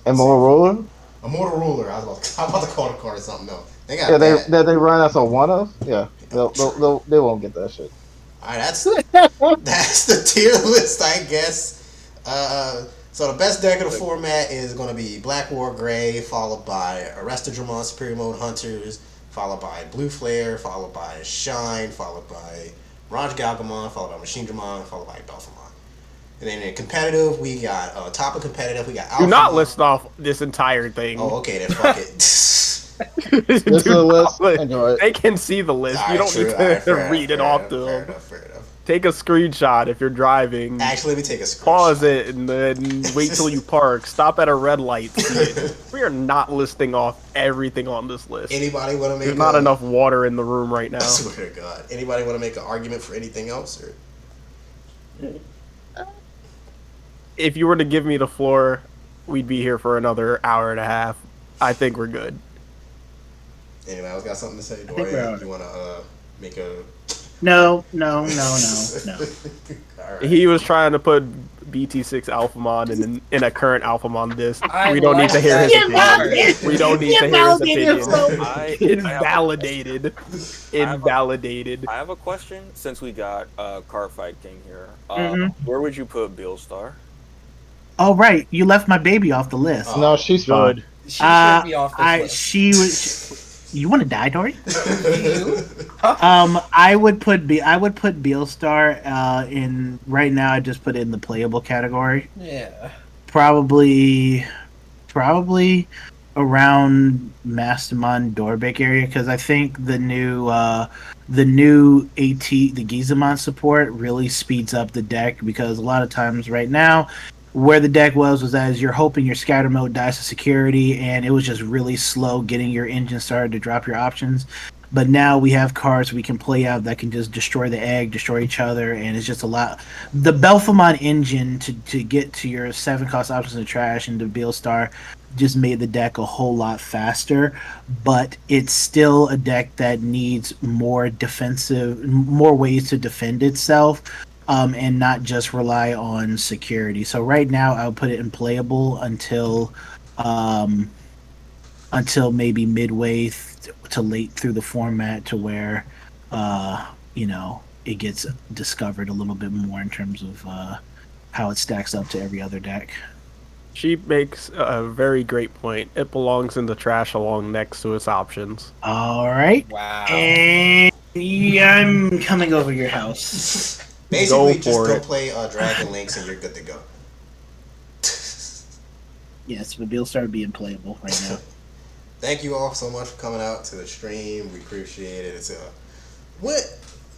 And more roller? A mortal ruler. I'm about to call the card something else. They got Yeah, that. they run as a one of. Yeah, True. they won't get that shit. All right, that's the tier list, I guess. So the best deck of the format is going to be Black War Gray, followed by Arrestadramon Superior Mode Hunters, followed by Blue Flare, followed by Shine, followed by Raj Galgamon, followed by Machine Dramon, followed by Belphamon. And then in competitive, we got top of competitive, we got Alpha. Do not list off this entire thing. Oh, okay, then fuck it. This is the list. Enjoy it. They can see the list. You don't need to read it off to them. Fair enough. Take a screenshot if you're driving. Actually, let me take a screenshot. Pause it and then wait till you park. Stop at a red light. We are not listing off everything on this list. Anybody want to make? There's not enough water in the room right now. I swear to God. Anybody want to make an argument for anything else? Or? If you were to give me the floor, we'd be here for another hour and a half. I think we're good. Anybody else got something to say? Dorian, you want to make a... No. Right. He was trying to put BT6 Alphamon in a current Alphamon disc. We don't need to hear his opinion. We don't need to hear his opinion. Invalidated. Invalidated. I have a question. Since we got Cardfight King here, where would you put Beelstar? Oh right, you left my baby off the list. No, she's fine. She should be off this list. She was. You want to die, Dory? I would put Beelstar in right now. I just put it in the playable category. Yeah. Probably around Mastamon Dorbeck area because I think the new AT the Gizamon support really speeds up the deck because a lot of times right now where the deck was as you're hoping your scatter mode dies to security and it was just really slow getting your engine started to drop your options. But now we have cards we can play out that can just destroy the egg, destroy each other, and it's just a lot. The Belphamon engine to get to your 7-cost options in trash and to Beelstar just made the deck a whole lot faster, but it's still a deck that needs more ways to defend itself. And not just rely on security. So right now, I'll put it in playable until maybe midway to late through the format, to where it gets discovered a little bit more in terms of how it stacks up to every other deck. She makes a very great point. It belongs in the trash along next to its options. All right. Wow. And I'm coming over your house. Basically, just go play Dragon Links and you're good to go. Yes, but Beelstar would be playable right now. Thank you all so much for coming out to the stream. We appreciate it. It's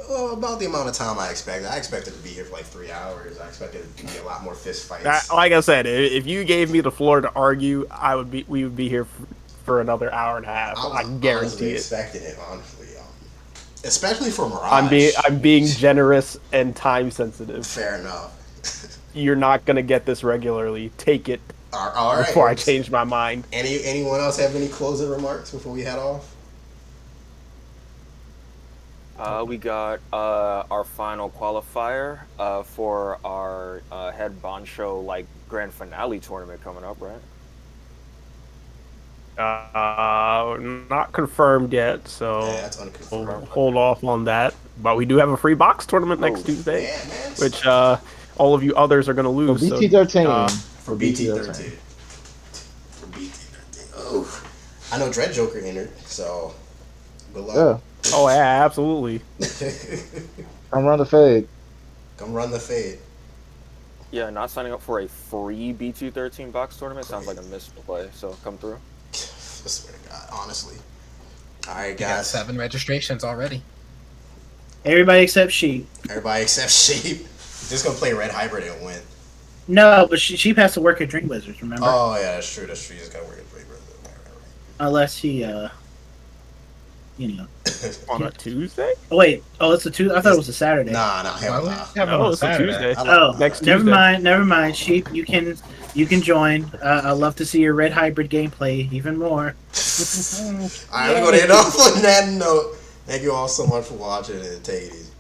about the amount of time I expected. I expected to be here for like 3 hours. I expected it to be a lot more fist fights. Like I said, if you gave me the floor to argue, we would be here for another hour and a half. I guarantee it. Expecting it, honestly. Especially for Mirage. I'm being generous and time sensitive. Fair enough. You're not gonna get this regularly. Take it all right. Before I change my mind. Anyone else have any closing remarks before we head off? We got our final qualifier for our head Boncho grand finale tournament coming up, right? Not confirmed yet, so that's unconfirmed. We'll hold off on that. But we do have a free box tournament next Tuesday, which all of you others are going to lose. For BT-13. For BT-13. For BT-13. Oh, I know Dread Joker entered, so good luck. Yeah. Oh yeah, absolutely. Come run the fade. Come run the fade. Yeah, not signing up for a free BT-13 box tournament sounds like a misplay. So come through. I swear to God, honestly. All right, You got guys. 7 registrations already. Everybody except Sheep. Everybody except Sheep. Just gonna play Red Hybrid and win. No, but Sheep has to work at Dream Wizards, remember? Oh yeah, that's true. You just gotta work at Dream Wizards. Right. Unless he, On a Tuesday? Oh wait, it's a Tuesday. I thought it was a Saturday. Nah, hell nah. No, it's a Tuesday. Next never Tuesday. Never mind. Sheep, you can join. I'd love to see your Red Hybrid gameplay even more. Alright, we're gonna end off on that note. Thank you all so much for watching and take it easy.